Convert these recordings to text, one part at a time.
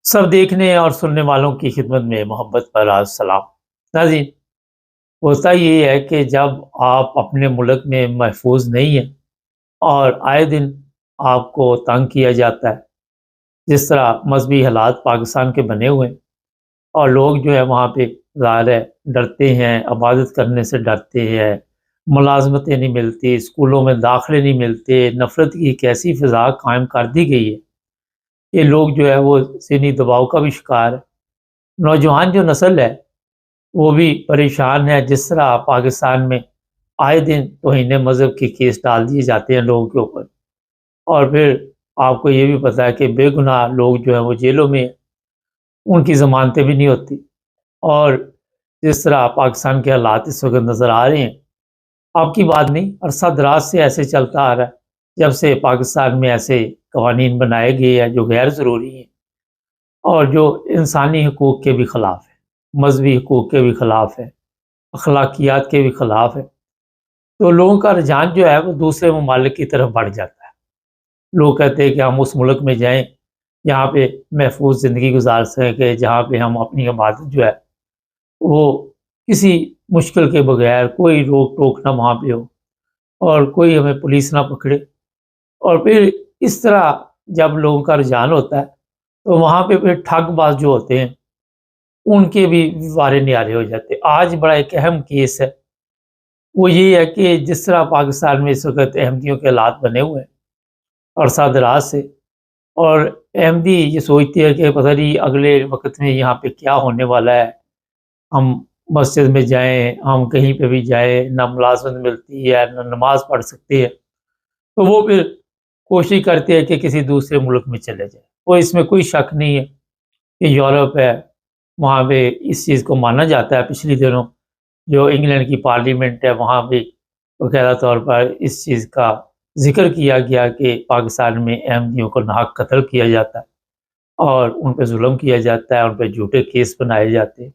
سب دیکھنے اور سننے والوں کی خدمت میں محبت پر سلام ناظرین۔ ہوتا یہ ہے کہ جب آپ اپنے ملک میں محفوظ نہیں ہیں اور آئے دن آپ کو تنگ کیا جاتا ہے، جس طرح مذہبی حالات پاکستان کے بنے ہوئے ہیں اور لوگ جو ہے وہاں پہ ظاہر ہے ڈرتے ہیں، عبادت کرنے سے ڈرتے ہیں، ملازمتیں نہیں ملتی، اسکولوں میں داخلے نہیں ملتے، نفرت کی ایک ایسی فضا قائم کر دی گئی ہے کہ لوگ جو ہے وہ ذہنی دباؤ کا بھی شکار ہے۔ نوجوان جو نسل ہے وہ بھی پریشان ہے، جس طرح پاکستان میں آئے دن توہین مذہب کے کیس ڈال دیے جاتے ہیں لوگوں کے اوپر، اور پھر آپ کو یہ بھی پتہ ہے کہ بے گناہ لوگ جو ہیں وہ جیلوں میں ہیں، ان کی ضمانتیں بھی نہیں ہوتی۔ اور جس طرح پاکستان کے حالات اس وقت نظر آ رہے ہیں، آپ کی بات نہیں، عرصہ دراز سے ایسے چلتا آ رہا ہے جب سے پاکستان میں ایسے قوانین بنائے گئے ہیں جو غیر ضروری ہیں اور جو انسانی حقوق کے بھی خلاف ہے، مذہبی حقوق کے بھی خلاف ہے، اخلاقیات کے بھی خلاف ہے۔ تو لوگوں کا رجحان جو ہے وہ دوسرے ممالک کی طرف بڑھ جاتا ہے۔ لوگ کہتے ہیں کہ ہم اس ملک میں جائیں جہاں پہ محفوظ زندگی گزار سکیں، جہاں پہ ہم اپنی عبادت جو ہے وہ کسی مشکل کے بغیر، کوئی روک ٹوک نہ وہاں پہ ہو اور کوئی ہمیں پولیس نہ پکڑے۔ اور پھر اس طرح جب لوگوں کا رجحان ہوتا ہے تو وہاں پہ پھر ٹھگ باز جو ہوتے ہیں ان کے بھی وارے نیارے ہو جاتے ہیں۔ آج بڑا ایک اہم کیس ہے، وہ یہ ہے کہ جس طرح پاکستان میں اس وقت احمدیوں کے حالات بنے ہوئے ہیں عرصہ دراز سے، اور احمدی یہ سوچتے ہیں کہ پتہ نہیں اگلے وقت میں یہاں پہ کیا ہونے والا ہے، ہم مسجد میں جائیں، ہم کہیں پہ بھی جائیں، نہ ملازمت ملتی ہے نہ نماز پڑھ سکتے ہیں، تو وہ پھر کوشش کرتے ہیں کہ کسی دوسرے ملک میں چلے جائیں۔ وہ اس میں کوئی شک نہیں ہے کہ یورپ ہے، وہاں پہ اس چیز کو مانا جاتا ہے۔ پچھلی دنوں جو انگلینڈ کی پارلیمنٹ ہے وہاں بھی باقاعدہ طور پر اس چیز کا ذکر کیا گیا کہ پاکستان میں احمدیوں کو ناحق قتل کیا جاتا ہے اور ان پہ ظلم کیا جاتا ہے، ان پہ جھوٹے کیس بنائے جاتے ہیں۔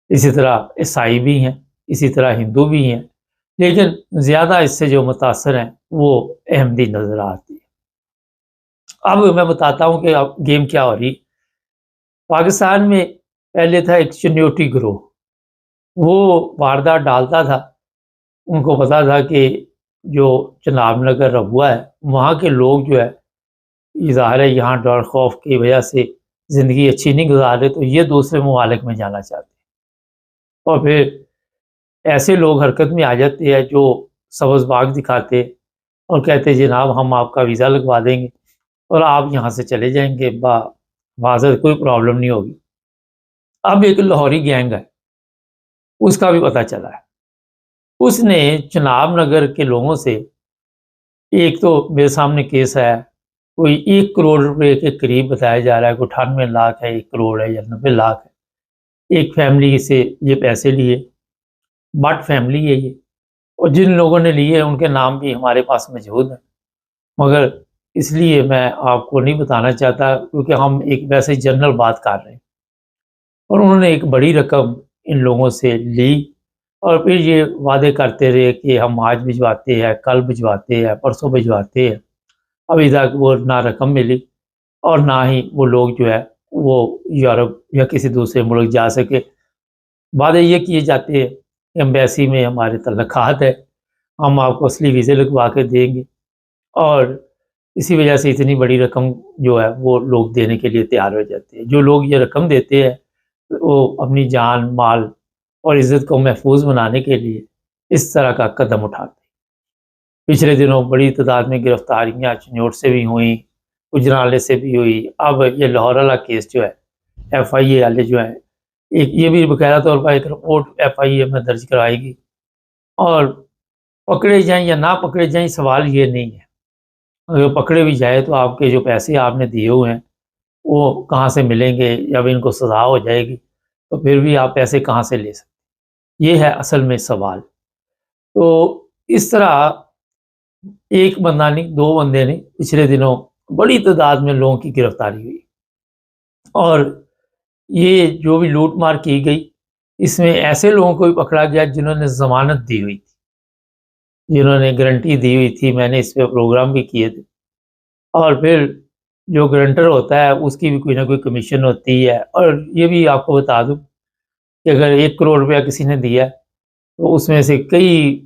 اسی طرح عیسائی بھی ہیں، اسی طرح ہندو بھی ہیں، لیکن زیادہ اس سے جو متاثر ہیں وہ احمدی نظر آتی ہے۔ اب میں بتاتا ہوں کہ اب گیم کیا ہو رہی۔ پاکستان میں پہلے تھا ایک چنیوٹی گروہ، وہ واردات ڈالتا تھا، ان کو پتا تھا کہ جو چناب نگر ربوہ ہے وہاں کے لوگ جو ہے ظاہر ہے یہاں ڈر خوف کی وجہ سے زندگی اچھی نہیں گزار رہے، تو یہ دوسرے ممالک میں جانا چاہتے ہیں، اور پھر ایسے لوگ حرکت میں آ جاتے ہیں جو سبز باغ دکھاتے اور کہتے جناب ہم آپ کا ویزا لگوا دیں گے اور آپ یہاں سے چلے جائیں گے، بحاظت کوئی پرابلم نہیں ہوگی۔ اب ایک لاہوری گینگ ہے، اس کا بھی پتہ چلا ہے، اس نے چناب نگر کے لوگوں سے، ایک تو میرے سامنے کیس ہے، کوئی 1 کروڑ روپے کے قریب بتایا جا رہا ہے، کوئی 98 لاکھ ہے، 1 کروڑ ہے یا 90 لاکھ ہے، ایک فیملی سے یہ پیسے لیے، بٹ فیملی ہے یہ، اور جن لوگوں نے لیے ان کے نام بھی ہمارے پاس موجود ہیں، مگر اس لیے میں آپ کو نہیں بتانا چاہتا کیونکہ ہم ایک ویسے جنرل بات کر رہے ہیں۔ اور انہوں نے ایک بڑی رقم ان لوگوں سے لی اور پھر یہ وعدے کرتے رہے کہ ہم آج بھجواتے ہیں، کل بھجواتے ہیں، پرسوں بھجواتے ہیں۔ ابھی تک وہ نہ رقم ملی اور نہ ہی وہ لوگ جو ہے وہ یورپ یا کسی دوسرے ملک جا سکے۔ وعدے یہ کیے جاتے ہیں کہ ایمبیسی میں ہمارے تعلقات ہے، ہم آپ کو اصلی ویزے لگوا کے دیں گے، اور اسی وجہ سے اتنی بڑی رقم جو ہے وہ لوگ دینے کے لیے تیار ہو جاتے ہیں۔ جو لوگ یہ رقم دیتے ہیں وہ اپنی جان مال اور عزت کو محفوظ بنانے کے لیے اس طرح کا قدم اٹھاتے ہیں۔ پچھلے دنوں بڑی تعداد میں گرفتاریاں چنیوٹ سے بھی ہوئیں، گجرالے سے بھی ہوئی، اب یہ لاہور والا کیس جو ہے ایف آئی اے والے جو ہیں، ایک یہ بھی باقاعدہ طور پر ایک رپورٹ ایف آئی اے میں درج کرائے گی، اور پکڑے جائیں یا نہ پکڑے جائیں سوال یہ نہیں ہے، اگر پکڑے بھی جائے تو آپ کے جو پیسے آپ نے دیے ہوئے ہیں وہ کہاں سے ملیں گے، جب ان کو سزا ہو جائے گی تو پھر بھی آپ پیسے کہاں سے لے سکتے، یہ ہے اصل میں سوال۔ تو اس طرح ایک بندہ نہیں، 2 بندے نہیں، پچھلے دنوں بڑی تعداد میں لوگوں کی گرفتاری ہوئی، اور یہ جو بھی لوٹ مار کی گئی اس میں ایسے لوگوں کو بھی پکڑا گیا جنہوں نے ضمانت دی ہوئی تھی، جنہوں نے گارنٹی دی ہوئی تھی، میں نے اس پہ پروگرام بھی کیے تھے، اور پھر جو گرنٹر ہوتا ہے اس کی بھی کوئی نہ کوئی کمیشن ہوتی ہے. اور یہ بھی آپ کو بتا دوں کہ اگر 1 کروڑ روپیہ کسی نے دیا تو اس میں سے کئی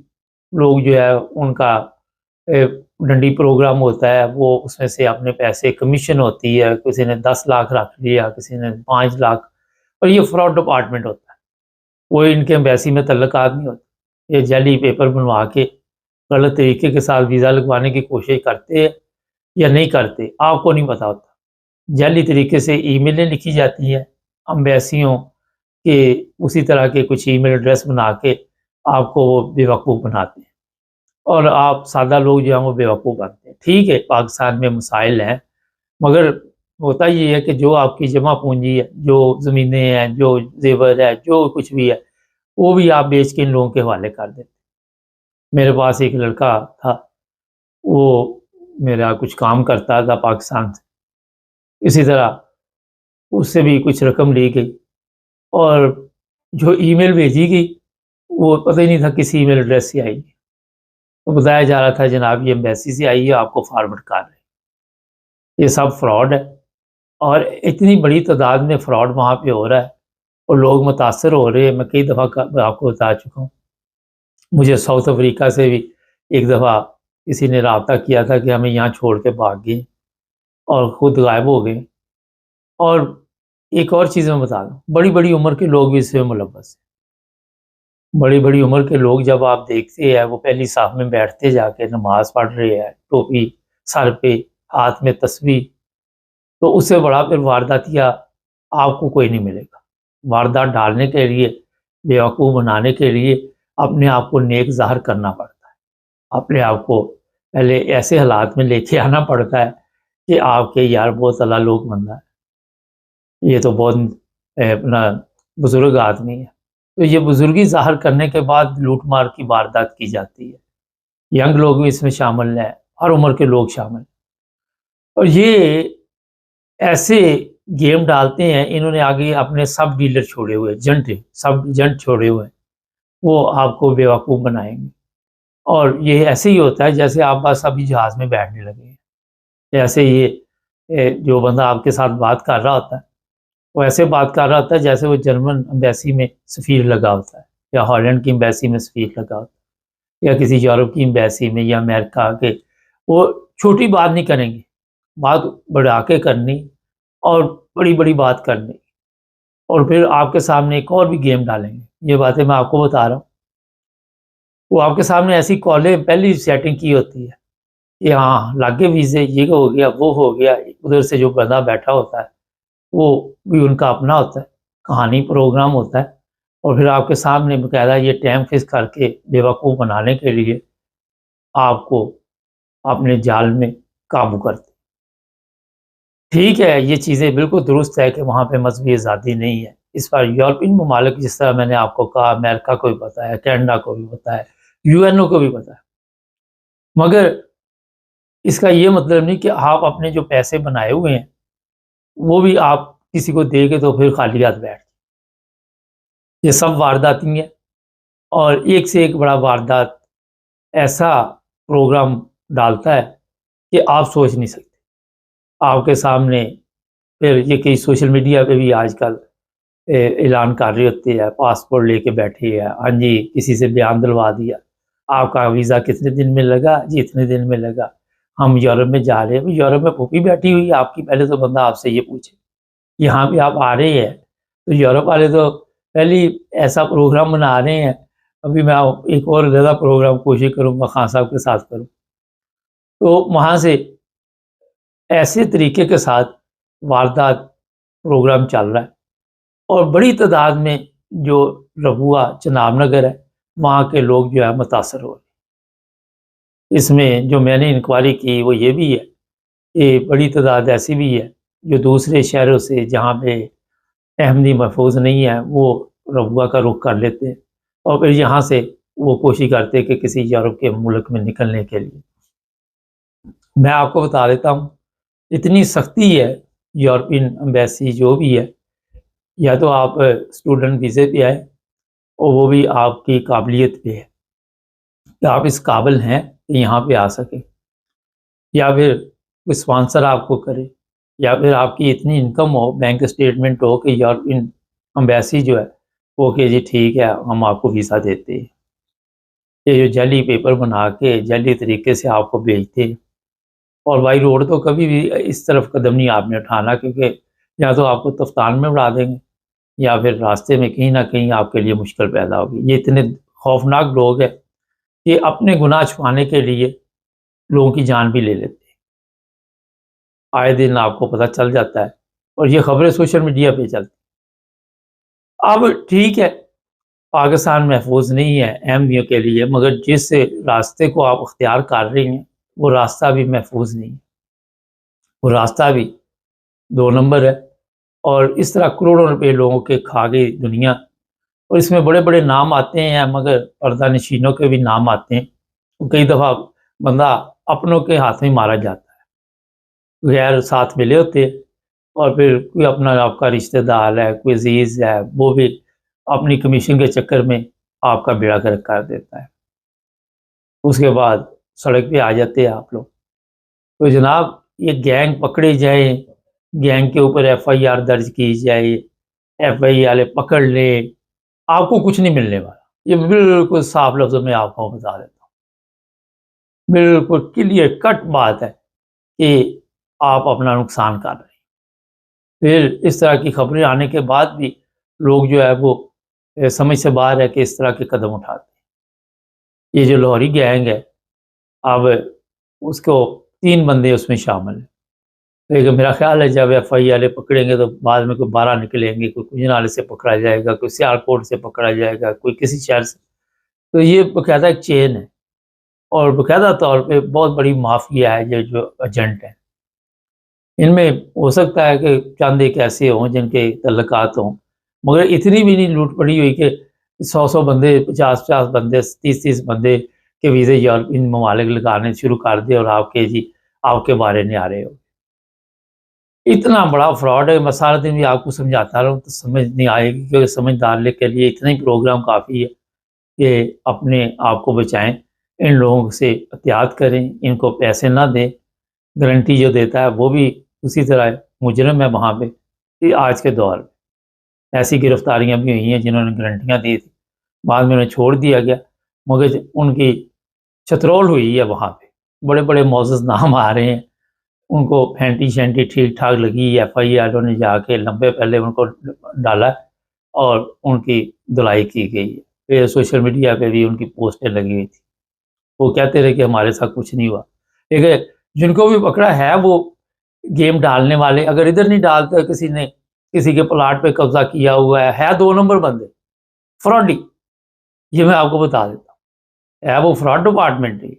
لوگ جو ہے ان کا ڈنڈی پروگرام ہوتا ہے، وہ اس میں سے اپنے پیسے کمیشن ہوتی ہے، کسی نے 10 لاکھ رکھ لیا، کسی نے 5 لاکھ. اور یہ فراڈ ڈپارٹمنٹ ہوتا ہے، وہ ان کے ایمبیسی میں تعلقات نہیں ہوتے. یہ جعلی پیپر بنوا کے غلط طریقے کے ساتھ ویزا لگوانے کی کوشش کرتے ہیں یا نہیں کرتے، آپ کو نہیں پتا ہوتا. جعلی طریقے سے ای میلیں لکھی جاتی ہیں امبیسیوں کے، اسی طرح کے کچھ ای میل ایڈریس بنا کے آپ کو وہ بیوقوف بناتے ہیں، اور آپ سادہ لوگ جو ہیں وہ بیوقوف بنتے ہیں. ٹھیک ہے، پاکستان میں مسائل ہیں، مگر ہوتا یہ ہے کہ جو آپ کی جمع پونجی ہے، جو زمینیں ہیں، جو زیور ہے، جو کچھ بھی ہے، وہ بھی آپ بیچ کے ان لوگوں کے حوالے کر دیتے. میرے پاس ایک لڑکا تھا، وہ میرا کچھ کام کرتا تھا پاکستان سے، اسی طرح اس سے بھی کچھ رقم لی گئی، اور جو ای میل بھیجی گئی وہ پتہ ہی نہیں تھا کسی ای میل ایڈریس سے آئی. تو بتایا جا رہا تھا جناب یہ ایمبیسی سے آئی ہے، آپ کو فارورڈ کر رہے ہیں. یہ سب فراڈ ہے، اور اتنی بڑی تعداد میں فراڈ وہاں پہ ہو رہا ہے اور لوگ متاثر ہو رہے ہیں. میں کئی دفعہ آپ کو بتا چکا ہوں. مجھے ساؤتھ افریقہ سے بھی ایک دفعہ کسی نے رابطہ کیا تھا کہ ہمیں یہاں چھوڑ کے بھاگ گئے اور خود غائب ہو گئے. اور ایک اور چیز میں بتا دوں، بڑی بڑی عمر کے لوگ بھی اس میں ملوث ہیں. بڑی بڑی عمر کے لوگ جب آپ دیکھتے ہیں وہ پہلی صف میں بیٹھتے جا کے نماز پڑھ رہے ہیں، ٹوپی سر پہ، ہاتھ میں تسبیح، تو اس سے بڑا پھر وارداتیہ آپ کو کوئی نہیں ملے گا. واردات ڈالنے کے لیے، بیوقوف بنانے کے لیے اپنے آپ کو نیک ظاہر کرنا پڑتا ہے، اپنے آپ کو پہلے ایسے حالات میں لے کے آنا پڑتا ہے کہ آپ کے یار بہت اللہ لوگ بندہ ہے، یہ تو بہت اپنا بزرگ آدمی ہے. تو یہ بزرگی ظاہر کرنے کے بعد لوٹ مار کی واردات کی جاتی ہے. ینگ لوگ بھی اس میں شامل ہیں، ہر عمر کے لوگ شامل ہیں. اور یہ ایسے گیم ڈالتے ہیں، انہوں نے آگے اپنے سب ڈیلر چھوڑے ہوئے، سب ایجنٹ چھوڑے ہوئے ہیں، وہ آپ کو بیوقوف بنائیں گے. اور یہ ایسے ہی ہوتا ہے جیسے آپ بس ابھی جہاز میں بیٹھنے لگے ہیں. جیسے یہ جو بندہ آپ کے ساتھ بات کر رہا ہوتا ہے وہ ایسے بات کر رہا ہوتا ہے جیسے وہ جرمن ایمبیسی میں سفیر لگا ہوتا ہے، یا ہالینڈ کی ایمبیسی میں سفیر لگا ہوتا ہے، یا کسی یورپ کی ایمبیسی میں، یا امریکہ کے. وہ چھوٹی بات نہیں کریں گے، بات بڑھا کے کرنی اور بڑی بڑی بات کرنی، اور پھر آپ کے سامنے ایک اور بھی گیم ڈالیں گے. یہ باتیں میں آپ کو بتا رہا ہوں. وہ آپ کے سامنے ایسی کالیں پہلی سیٹنگ کی ہوتی ہے کہ ہاں لاگے ویزے، یہ ہو گیا، وہ ہو گیا. ادھر سے جو بندہ بیٹھا ہوتا ہے وہ بھی ان کا اپنا ہوتا ہے، کہانی پروگرام ہوتا ہے، اور پھر آپ کے سامنے باقاعدہ یہ ٹائم فکس کر کے بیوقوف بنانے کے لیے آپ کو اپنے جال میں قابو کرتے. ٹھیک ہے، یہ چیزیں بالکل درست ہے کہ وہاں پہ مذہبی آزادی نہیں ہے. اس پر یورپین ممالک، جس طرح میں نے آپ کو کہا، امریکہ کو بھی پتہ ہے، کینیڈا کو بھی پتہ ہے، یو این او کو بھی پتہ ہے. مگر اس کا یہ مطلب نہیں کہ آپ اپنے جو پیسے بنائے ہوئے ہیں وہ بھی آپ کسی کو دے کے تو پھر خالی ہاتھ بیٹھ. یہ سب وارداتی ہیں، اور ایک سے ایک بڑا واردات ایسا پروگرام ڈالتا ہے کہ آپ سوچ نہیں سکتے. آپ کے سامنے پھر یہ کئی سوشل میڈیا پہ بھی آج کل اعلان کر رہے ہوتے ہیں، پاسپورٹ لے کے بیٹھے ہیں، ہاں جی کسی سے بیان دلوا دیا، آپ کا ویزا کتنے دن میں لگا جی، اتنے دن میں لگا، ہم یورپ میں جا رہے ہیں. یورپ میں پھوپھی بیٹھی ہوئی ہے آپ کی، پہلے تو بندہ آپ سے یہ پوچھے. یہاں پہ آپ آ رہے ہیں تو یورپ والے تو پہلی ایسا پروگرام بنا رہے ہیں. ابھی میں ایک اور زیادہ پروگرام کوشش کروں گا خان صاحب کے ساتھ کروں، تو وہاں سے ایسے طریقے کے ساتھ واردات پروگرام چل رہا ہے. اور بڑی تعداد میں جو ربوہ چناب نگر ہے وہاں کے لوگ جو ہے متاثر ہو رہے ہیں. اس میں جو میں نے انکوائری کی وہ یہ بھی ہے کہ بڑی تعداد ایسی بھی ہے جو دوسرے شہروں سے جہاں پہ احمدی محفوظ نہیں ہے وہ ربوہ کا رخ کر لیتے ہیں، اور پھر یہاں سے وہ کوشش کرتے کہ کسی یورپ کے ملک میں نکلنے کے لیے. میں آپ کو بتا دیتا ہوں، اتنی سختی ہے یورپین ایمبیسی جو بھی ہے، یا تو آپ اسٹوڈنٹ ویزے پہ آئے اور وہ بھی آپ کی قابلیت پہ ہے کہ آپ اس قابل ہیں کہ یہاں پہ آ سکیں، یا پھر کوئی اسپانسر آپ کو کرے، یا پھر آپ کی اتنی انکم ہو، بینک اسٹیٹمنٹ ہو کہ یورپین امبیسی جو ہے وہ کہ جی ٹھیک ہے ہم آپ کو ویزا دیتے ہیں، یہ جو جعلی پیپر بنا کے جعلی طریقے سے آپ کو بھیجتے ہیں۔ اور بائی روڈ تو کبھی بھی اس طرف قدم نہیں آپ نے اٹھانا، کیونکہ یا تو آپ کو تفتان میں اڑا دیں گے یا پھر راستے میں کہیں نہ کہیں آپ کے لیے مشکل پیدا ہوگی۔ یہ اتنے خوفناک لوگ ہیں کہ اپنے گناہ چھپانے کے لیے لوگوں کی جان بھی لے لیتے ہیں۔ آئے دن آپ کو پتہ چل جاتا ہے اور یہ خبریں سوشل میڈیا پہ چلتی۔ اب ٹھیک ہے پاکستان محفوظ نہیں ہے احمدیوں کے لیے، مگر جس راستے کو آپ اختیار کر رہی ہیں وہ راستہ بھی محفوظ نہیں ہے، وہ راستہ بھی 2 نمبر ہے، اور اس طرح کروڑوں روپے لوگوں کے کھا گئی دنیا، اور اس میں بڑے بڑے نام آتے ہیں مگر پردہ نشینوں کے بھی نام آتے ہیں۔ کئی دفعہ بندہ اپنوں کے ہاتھ میں مارا جاتا ہے، غیر ساتھ ملے ہوتے ہیں، اور پھر کوئی اپنا آپ کا رشتہ دار ہے، کوئی عزیز ہے، وہ بھی اپنی کمیشن کے چکر میں آپ کا بیڑا گرک کر دیتا ہے، اس کے بعد سڑک پہ آ جاتے ہیں آپ لوگ۔ تو جناب یہ گینگ پکڑے جائیں، گینگ کے اوپر ایف آئی آر درج کی جائے، ایف آئی آر پکڑ لے، آپ کو کچھ نہیں ملنے والا۔ یہ بالکل صاف لفظوں میں آپ کو بتا دیتا ہوں، بالکل کلیئر کٹ بات ہے کہ آپ اپنا نقصان کر رہے ہیں۔ پھر اس طرح کی خبریں آنے کے بعد بھی لوگ جو ہے وہ سمجھ سے باہر ہے کہ اس طرح کے قدم اٹھاتے ہیں۔ یہ جو لاہوری گینگ ہے، اب اس کو 3 بندے اس میں شامل ہیں، لیکن میرا خیال ہے جب ایف آئی آر پکڑیں گے تو بعد میں کوئی 12 نکلیں گے، کوئی کجنالے سے پکڑا جائے گا، کوئی سیالکوٹ سے پکڑا جائے گا، کوئی کسی شہر سے۔ تو یہ باقاعدہ ایک چین ہے، اور باقاعدہ طور پہ بہت بڑی مافیا ہے یہ جو ایجنٹ ہیں۔ ان میں ہو سکتا ہے کہ چند ایک ایسے ہوں جن کے تعلقات ہوں، مگر اتنی بھی نہیں لوٹ پڑی ہوئی کہ 100 بندے، 50 بندے، 30 بندے کے ویزے ان ممالک لگانے شروع کر دے اور آپ کے جی آپ کے بارے میں آ رہے ہو۔ اتنا بڑا فراڈ ہے، میں سارا دن بھی آپ کو سمجھاتا رہوں تو سمجھ نہیں آئے گی، کیونکہ سمجھدار کے لیے اتنا ہی پروگرام کافی ہے کہ اپنے آپ کو بچائیں، ان لوگوں سے احتیاط کریں، ان کو پیسے نہ دیں۔ گارنٹی جو دیتا ہے وہ بھی اسی طرح مجرم ہے وہاں پہ۔ کہ آج کے دور میں ایسی گرفتاریاں بھی ہوئی ہیں جنہوں نے گارنٹیاں دی تھی، بعد میں انہیں چھوڑ دیا گیا، مگر ان کی چترول ہوئی ہے وہاں پہ، بڑے بڑے معزز نام آ رہے ہیں، ان کو پھینٹی شینٹی ٹھیک ٹھاک لگی، ایف آئی آر نے جا کے لمبے پہلے ان کو ڈالا اور ان کی دلائی کی گئی ہے۔ پھر سوشل میڈیا پہ بھی ان کی پوسٹیں لگی ہوئی تھی، وہ کہتے رہے کہ ہمارے ساتھ کچھ نہیں ہوا، لیکن جن کو بھی پکڑا ہے وہ گیم ڈالنے والے، اگر ادھر نہیں ڈالتے کسی نے کسی کے پلاٹ پہ قبضہ کیا ہوا ہے 2 نمبر بندے فراڈی، یہ میں آپ کو بتا دیتا ہوں، ہے وہ فراڈ ڈپارٹمنٹ ہے،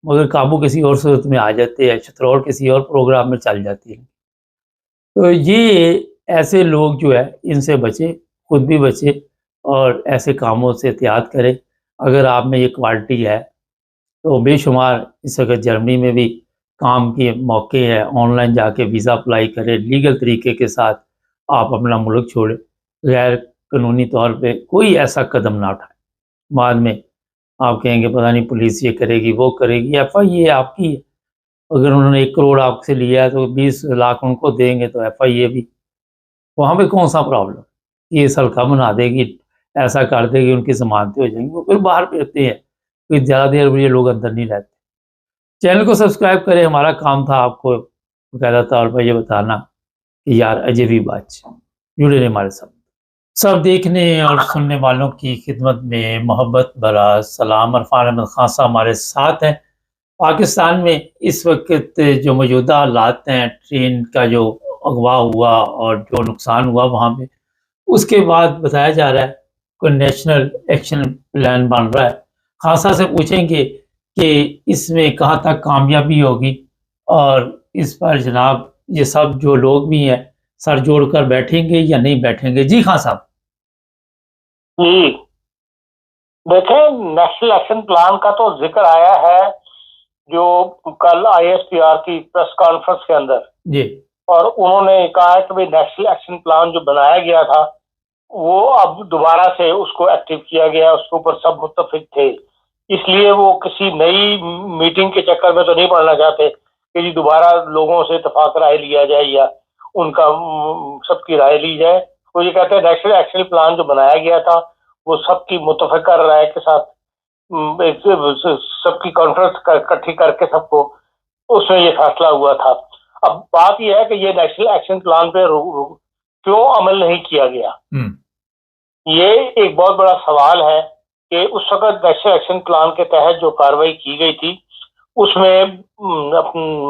مگر قابو کسی اور صورت میں آ جاتے ہیں، چترول کسی اور پروگرام میں چل جاتی ہے۔ تو یہ ایسے لوگ جو ہے ان سے بچے، خود بھی بچے، اور ایسے کاموں سے احتیاط کرے۔ اگر آپ میں یہ کوالٹی ہے تو بے شمار اس وقت جرمنی میں بھی کام کے موقع ہے، آن لائن جا کے ویزا اپلائی کرے، لیگل طریقے کے ساتھ آپ اپنا ملک چھوڑے، غیر قانونی طور پہ کوئی ایسا قدم نہ اٹھائے۔ بعد میں آپ کہیں گے پتہ نہیں پولیس یہ کرے گی وہ کرے گی، ایف آئی اے آپ کی ہے، اگر انہوں نے 1 کروڑ آپ سے لیا ہے تو 20 لاکھ ان کو دیں گے، تو ایف آئی اے بھی وہاں پہ کون سا پرابلم، یہ سلکا بنا دے گی، ایسا کر دے گی، ان کی ضمانتیں ہو جائیں گی، وہ پھر باہر پھرتے ہیں، کوئی زیادہ دیر یہ لوگ اندر نہیں رہتے۔ چینل کو سبسکرائب کریں، ہمارا کام تھا آپ کو باقاعدہ طور پر یہ بتانا کہ یار عجیبی بات جڑے رہے ہمارے ساتھ۔ سب دیکھنے اور سننے والوں کی خدمت میں محبت بھرا سلام، عرفان احمد خان صاحب ہمارے ساتھ ہیں۔ پاکستان میں اس وقت جو موجودہ حالات ہیں، ٹرین کا جو اغوا ہوا اور جو نقصان ہوا وہاں پہ، اس کے بعد بتایا جا رہا ہے کوئی نیشنل ایکشن پلان بن رہا ہے۔ خان صاحب سے پوچھیں گے کہ اس میں کہاں تک کامیابی ہوگی، اور اس پر جناب یہ سب جو لوگ بھی ہیں سر جوڑ کر بیٹھیں گے یا نہیں بیٹھیں گے؟ جی خان صاحب۔ جی دیکھیں، نیشنل ایکشن پلان کا تو ذکر آیا ہے جو کل آئی ایس پی آر کی پریس کانفرنس کے اندر، جی، اور انہوں نے کہا کہ بھائی نیشنل ایکشن پلان جو بنایا گیا تھا وہ اب دوبارہ سے اس کو ایکٹیو کیا گیا، اس کے اوپر سب متفق تھے، اس لیے وہ کسی نئی میٹنگ کے چکر میں تو نہیں پڑنا چاہتے کہ جی دوبارہ لوگوں سے اتفاق رائے لیا جائے یا ان کا سب کی رائے لی جائے. وہ یہ کہتے ہیں نیشنل ایکشن پلان جو بنایا گیا تھا وہ سب کی متفقہ رائے کے ساتھ سب کی کانفرنس اکٹھی کر کے سب کو اس میں یہ فیصلہ ہوا تھا. اب بات یہ ہے کہ یہ نیشنل ایکشن پلان پہ کیوں عمل نہیں کیا گیا. یہ ایک بہت بڑا سوال ہے کہ اس وقت نیشنل ایکشن پلان کے تحت جو کاروائی کی گئی تھی اس میں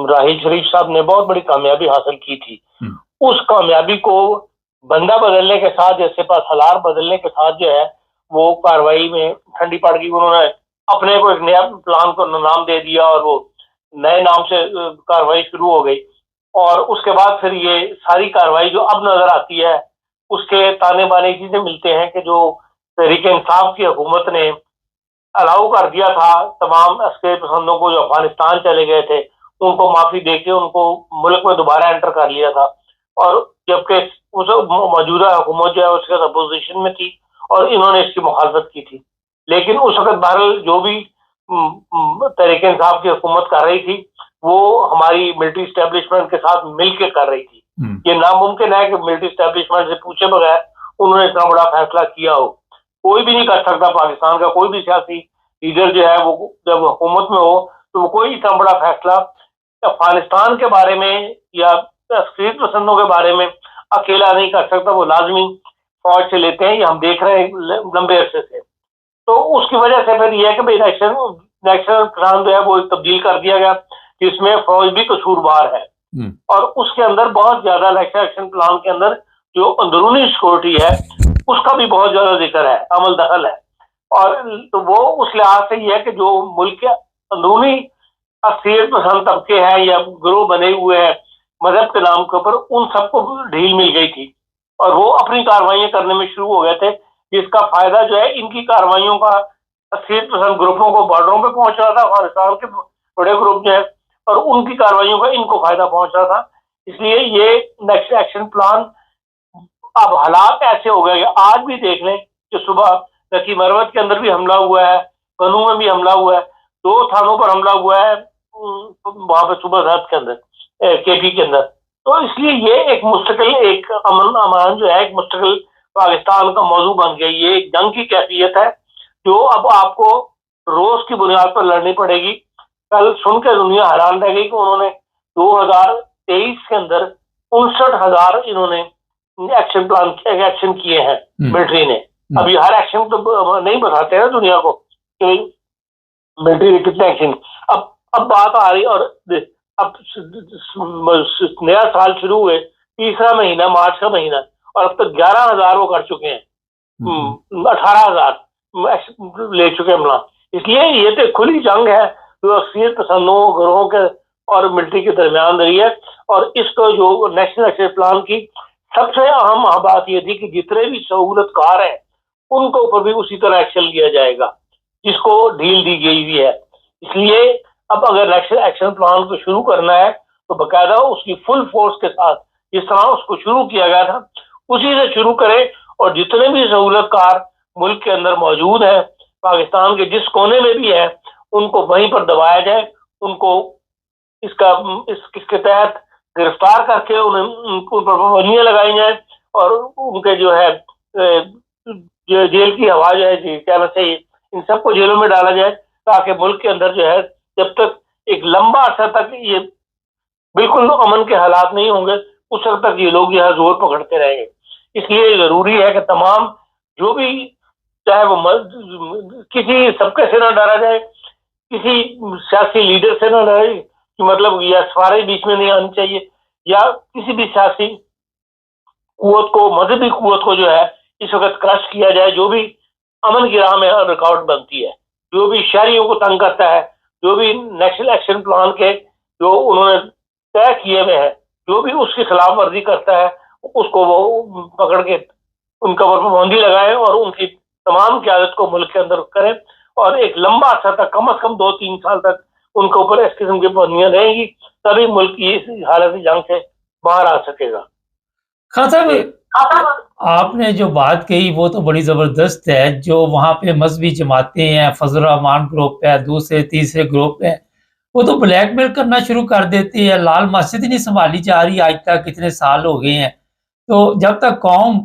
راحیل شریف صاحب نے بہت بڑی کامیابی حاصل کی تھی. اس کامیابی کو بندہ بدلنے کے ساتھ یا سپہ سالار بدلنے کے ساتھ جو ہے وہ کاروائی میں ٹھنڈی پڑ گئی. انہوں نے اپنے کو ایک نیا پلان کو نام دے دیا اور وہ نئے نام سے کاروائی شروع ہو گئی. اور اس کے بعد پھر یہ ساری کاروائی جو اب نظر آتی ہے اس کے تانے بانے چیزیں ملتے ہیں کہ جو تحریک انصاف کی حکومت نے الاؤ کر دیا تھا تمام عسکری پسندوں کو جو افغانستان چلے گئے تھے ان کو معافی دے کے ان کو ملک میں دوبارہ انٹر کر لیا تھا. اور جبکہ اس موجودہ حکومت جو ہے اس کے اپوزیشن میں تھی اور انہوں نے اس کی مخالفت کی تھی. لیکن اس وقت بہرحال جو بھی تحریک انصاف کی حکومت کر رہی تھی وہ ہماری ملٹری اسٹیبلشمنٹ کے ساتھ مل کے کر رہی تھی. یہ ناممکن ہے کہ ملٹری اسٹیبلشمنٹ سے پوچھے بغیر انہوں نے اتنا بڑا فیصلہ کیا ہو. کوئی بھی نہیں کر سکتا. پاکستان کا کوئی بھی سیاسی لیڈر جو ہے وہ جب حکومت میں ہو تو وہ کوئی اتنا بڑا فیصلہ افغانستان کے بارے میں یا عسکری پسندوں کے بارے میں اکیلا نہیں کر سکتا. وہ لازمی فوج سے لیتے ہیں. یہ ہم دیکھ رہے ہیں لمبے عرصے سے. تو اس کی وجہ سے پھر یہ ہے کہ بھائی نیشنل پلان جو ہے وہ تبدیل کر دیا گیا جس میں فوج بھی قصوروار ہے. اور اس کے اندر بہت زیادہ نیشنل ایکشن پلان کے اندر جو اندرونی سیکورٹی ہے اس کا بھی بہت زیادہ ذکر ہے, عمل دخل ہے. اور وہ اس لحاظ سے یہ ہے کہ جو ملک کے اندرونی عسکریت پسند طبقے ہیں یا گروہ بنے ہوئے ہیں مذہب کے نام کے اوپر ان سب کو ڈھیل مل گئی تھی اور وہ اپنی کارروائیاں کرنے میں شروع ہو گئے تھے جس کا فائدہ جو ہے ان کی کارروائیوں کا عسکریت پسند گروپوں کو بارڈروں پہ پہنچ رہا تھا. افغانستان کے بڑے گروپ جو ہے اور ان کی کارروائیوں کا ان کو فائدہ پہنچ رہا تھا. اس لیے یہ نیشنل ایکشن پلان اب حالات ایسے ہو گئے کہ آج بھی دیکھ لیں کہ صبح لکی مروت کے اندر بھی حملہ ہوا ہے, کنو میں بھی حملہ ہوا ہے, 2 تھانوں پر حملہ ہوا ہے وہاں پہ صبح رات کے اندر کے پی کے اندر. تو اس لیے یہ ایک مستقل ایک امن امان جو ہے ایک مستقل پاکستان کا موضوع بن گیا. یہ ایک جنگ کی کیفیت ہے جو اب آپ کو روز کی بنیاد پر لڑنی پڑے گی. کل سن کے دنیا حیران رہ گئی کہ انہوں نے 2023 کے اندر 59,000 انہوں نے ایکشن پلان ایکشن کیے ہیں ملٹری نے. ابھی ہر ایکشن تو نہیں بتاتے ہیں دنیا کو کہ ملٹری نے کتنے ایکشن. اب بات آ رہی اور اب نیا سال شروع ہوئے, تیسرا مہینہ مارچ کا مہینہ, اور اب تک 11,000 وہ کر چکے ہیں, 18,000 لے چکے ہیں. اس لیے یہ تو کھلی جنگ ہے جو عسکریت پسندوں گروہوں کے اور ملٹری کے درمیان رہی ہے. اور اس کو جو نیشنل ایکشن پلان کی سب سے اہم بات یہ تھی کہ جتنے بھی سہولت کار ہیں ان کے اوپر بھی اسی طرح ایکشن لیا جائے گا جس کو ڈھیل دی گئی ہوئی ہے. اس لیے اب اگر نیشنل ایکشن پلان کو شروع کرنا ہے تو باقاعدہ اس کی فل فورس کے ساتھ جس طرح اس کو شروع کیا گیا تھا اسی سے شروع کرے اور جتنے بھی سہولت کار ملک کے اندر موجود ہیں پاکستان کے جس کونے میں بھی ہیں ان کو وہیں پر دبایا جائے, ان کو اس کے تحت گرفتار کر کے ان پر پابندیاں لگائی جائیں اور ان کے جو ہے جیل کی ہوا جو ہے کہنا چاہیے ان سب کو جیلوں میں ڈالا جائے تاکہ ملک کے اندر جو ہے جب تک ایک لمبا عرصہ تک یہ بالکل امن کے حالات نہیں ہوں گے اس وقت تک یہ لوگ یہاں زور پکڑتے رہیں گے. اس لیے ضروری ہے کہ تمام جو بھی چاہے وہ کسی طبقے سے نہ ڈرا جائے, کسی سیاسی لیڈر سے نہ ڈرے کہ مطلب یا سفارش بیچ میں نہیں آنی چاہیے, یا کسی بھی سیاسی قوت کو مذہبی قوت کو جو ہے اس وقت کرش کیا جائے جو بھی امن کی راہ میں رکاوٹ بنتی ہے, جو بھی شہریوں کو تنگ کرتا ہے, جو بھی نیشنل ایکشن پلان کے جو انہوں نے طے کیے ہوئے ہیں جو بھی اس کی خلاف ورزی کرتا ہے اس کو وہ پکڑ کے ان کا پابندی لگائیں اور ان کی تمام قیادت کو ملک کے اندر کریں اور ایک لمبا عرصہ تک کم از کم 2-3 سال تک ان کے اوپر اس قسم کی پابندیاں رہیں گی تبھی ملک کی اس حالت جنگ سے باہر آ سکے گا. خان صاحب آپ نے جو بات کہی وہ تو بڑی زبردست ہے. جو وہاں پہ مذہبی جماعتیں ہیں, فضل الرحمان گروپ ہے, دوسرے تیسرے گروپ ہیں, وہ تو بلیک میل کرنا شروع کر دیتے ہیں. لال مسجد ہی نہیں سنبھالی جا رہی آج تک، کتنے سال ہو گئے ہیں. تو جب تک قوم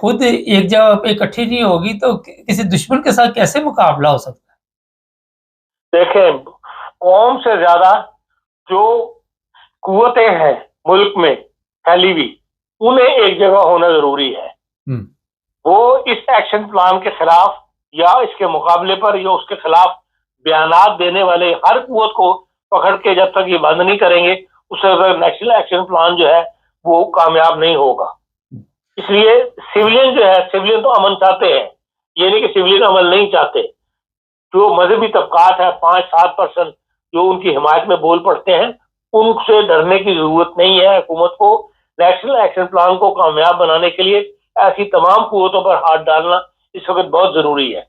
خود ایک جگہ پہ اکٹھی نہیں ہوگی تو کسی دشمن کے ساتھ کیسے مقابلہ ہو سکتا ہے؟ دیکھیں، قوم سے زیادہ جو قوتیں ہیں ملک میں پھیلی ہوئی، انہیں ایک جگہ ہونا ضروری ہے. وہ اس ایکشن پلان کے خلاف یا اس کے مقابلے پر یا اس کے خلاف بیانات دینے والے ہر قوت کو پکڑ کے جب تک یہ بند نہیں کریں گے، اس وقت نیشنل ایکشن پلان جو ہے وہ کامیاب نہیں ہوگا. اس لیے سویلین جو ہے، سویلین تو امن چاہتے ہیں، یہ نہیں کہ سویلین امن نہیں چاہتے. جو مذہبی طبقات ہیں 5-7% جو ان کی حمایت میں بول پڑتے ہیں، ان سے ڈرنے کی ضرورت نہیں ہے. حکومت کو نیشنل ایکشن پلان کو کامیاب بنانے کے لیے ایسی تمام قوتوں پر ہاتھ ڈالنا اس وقت بہت ضروری ہے.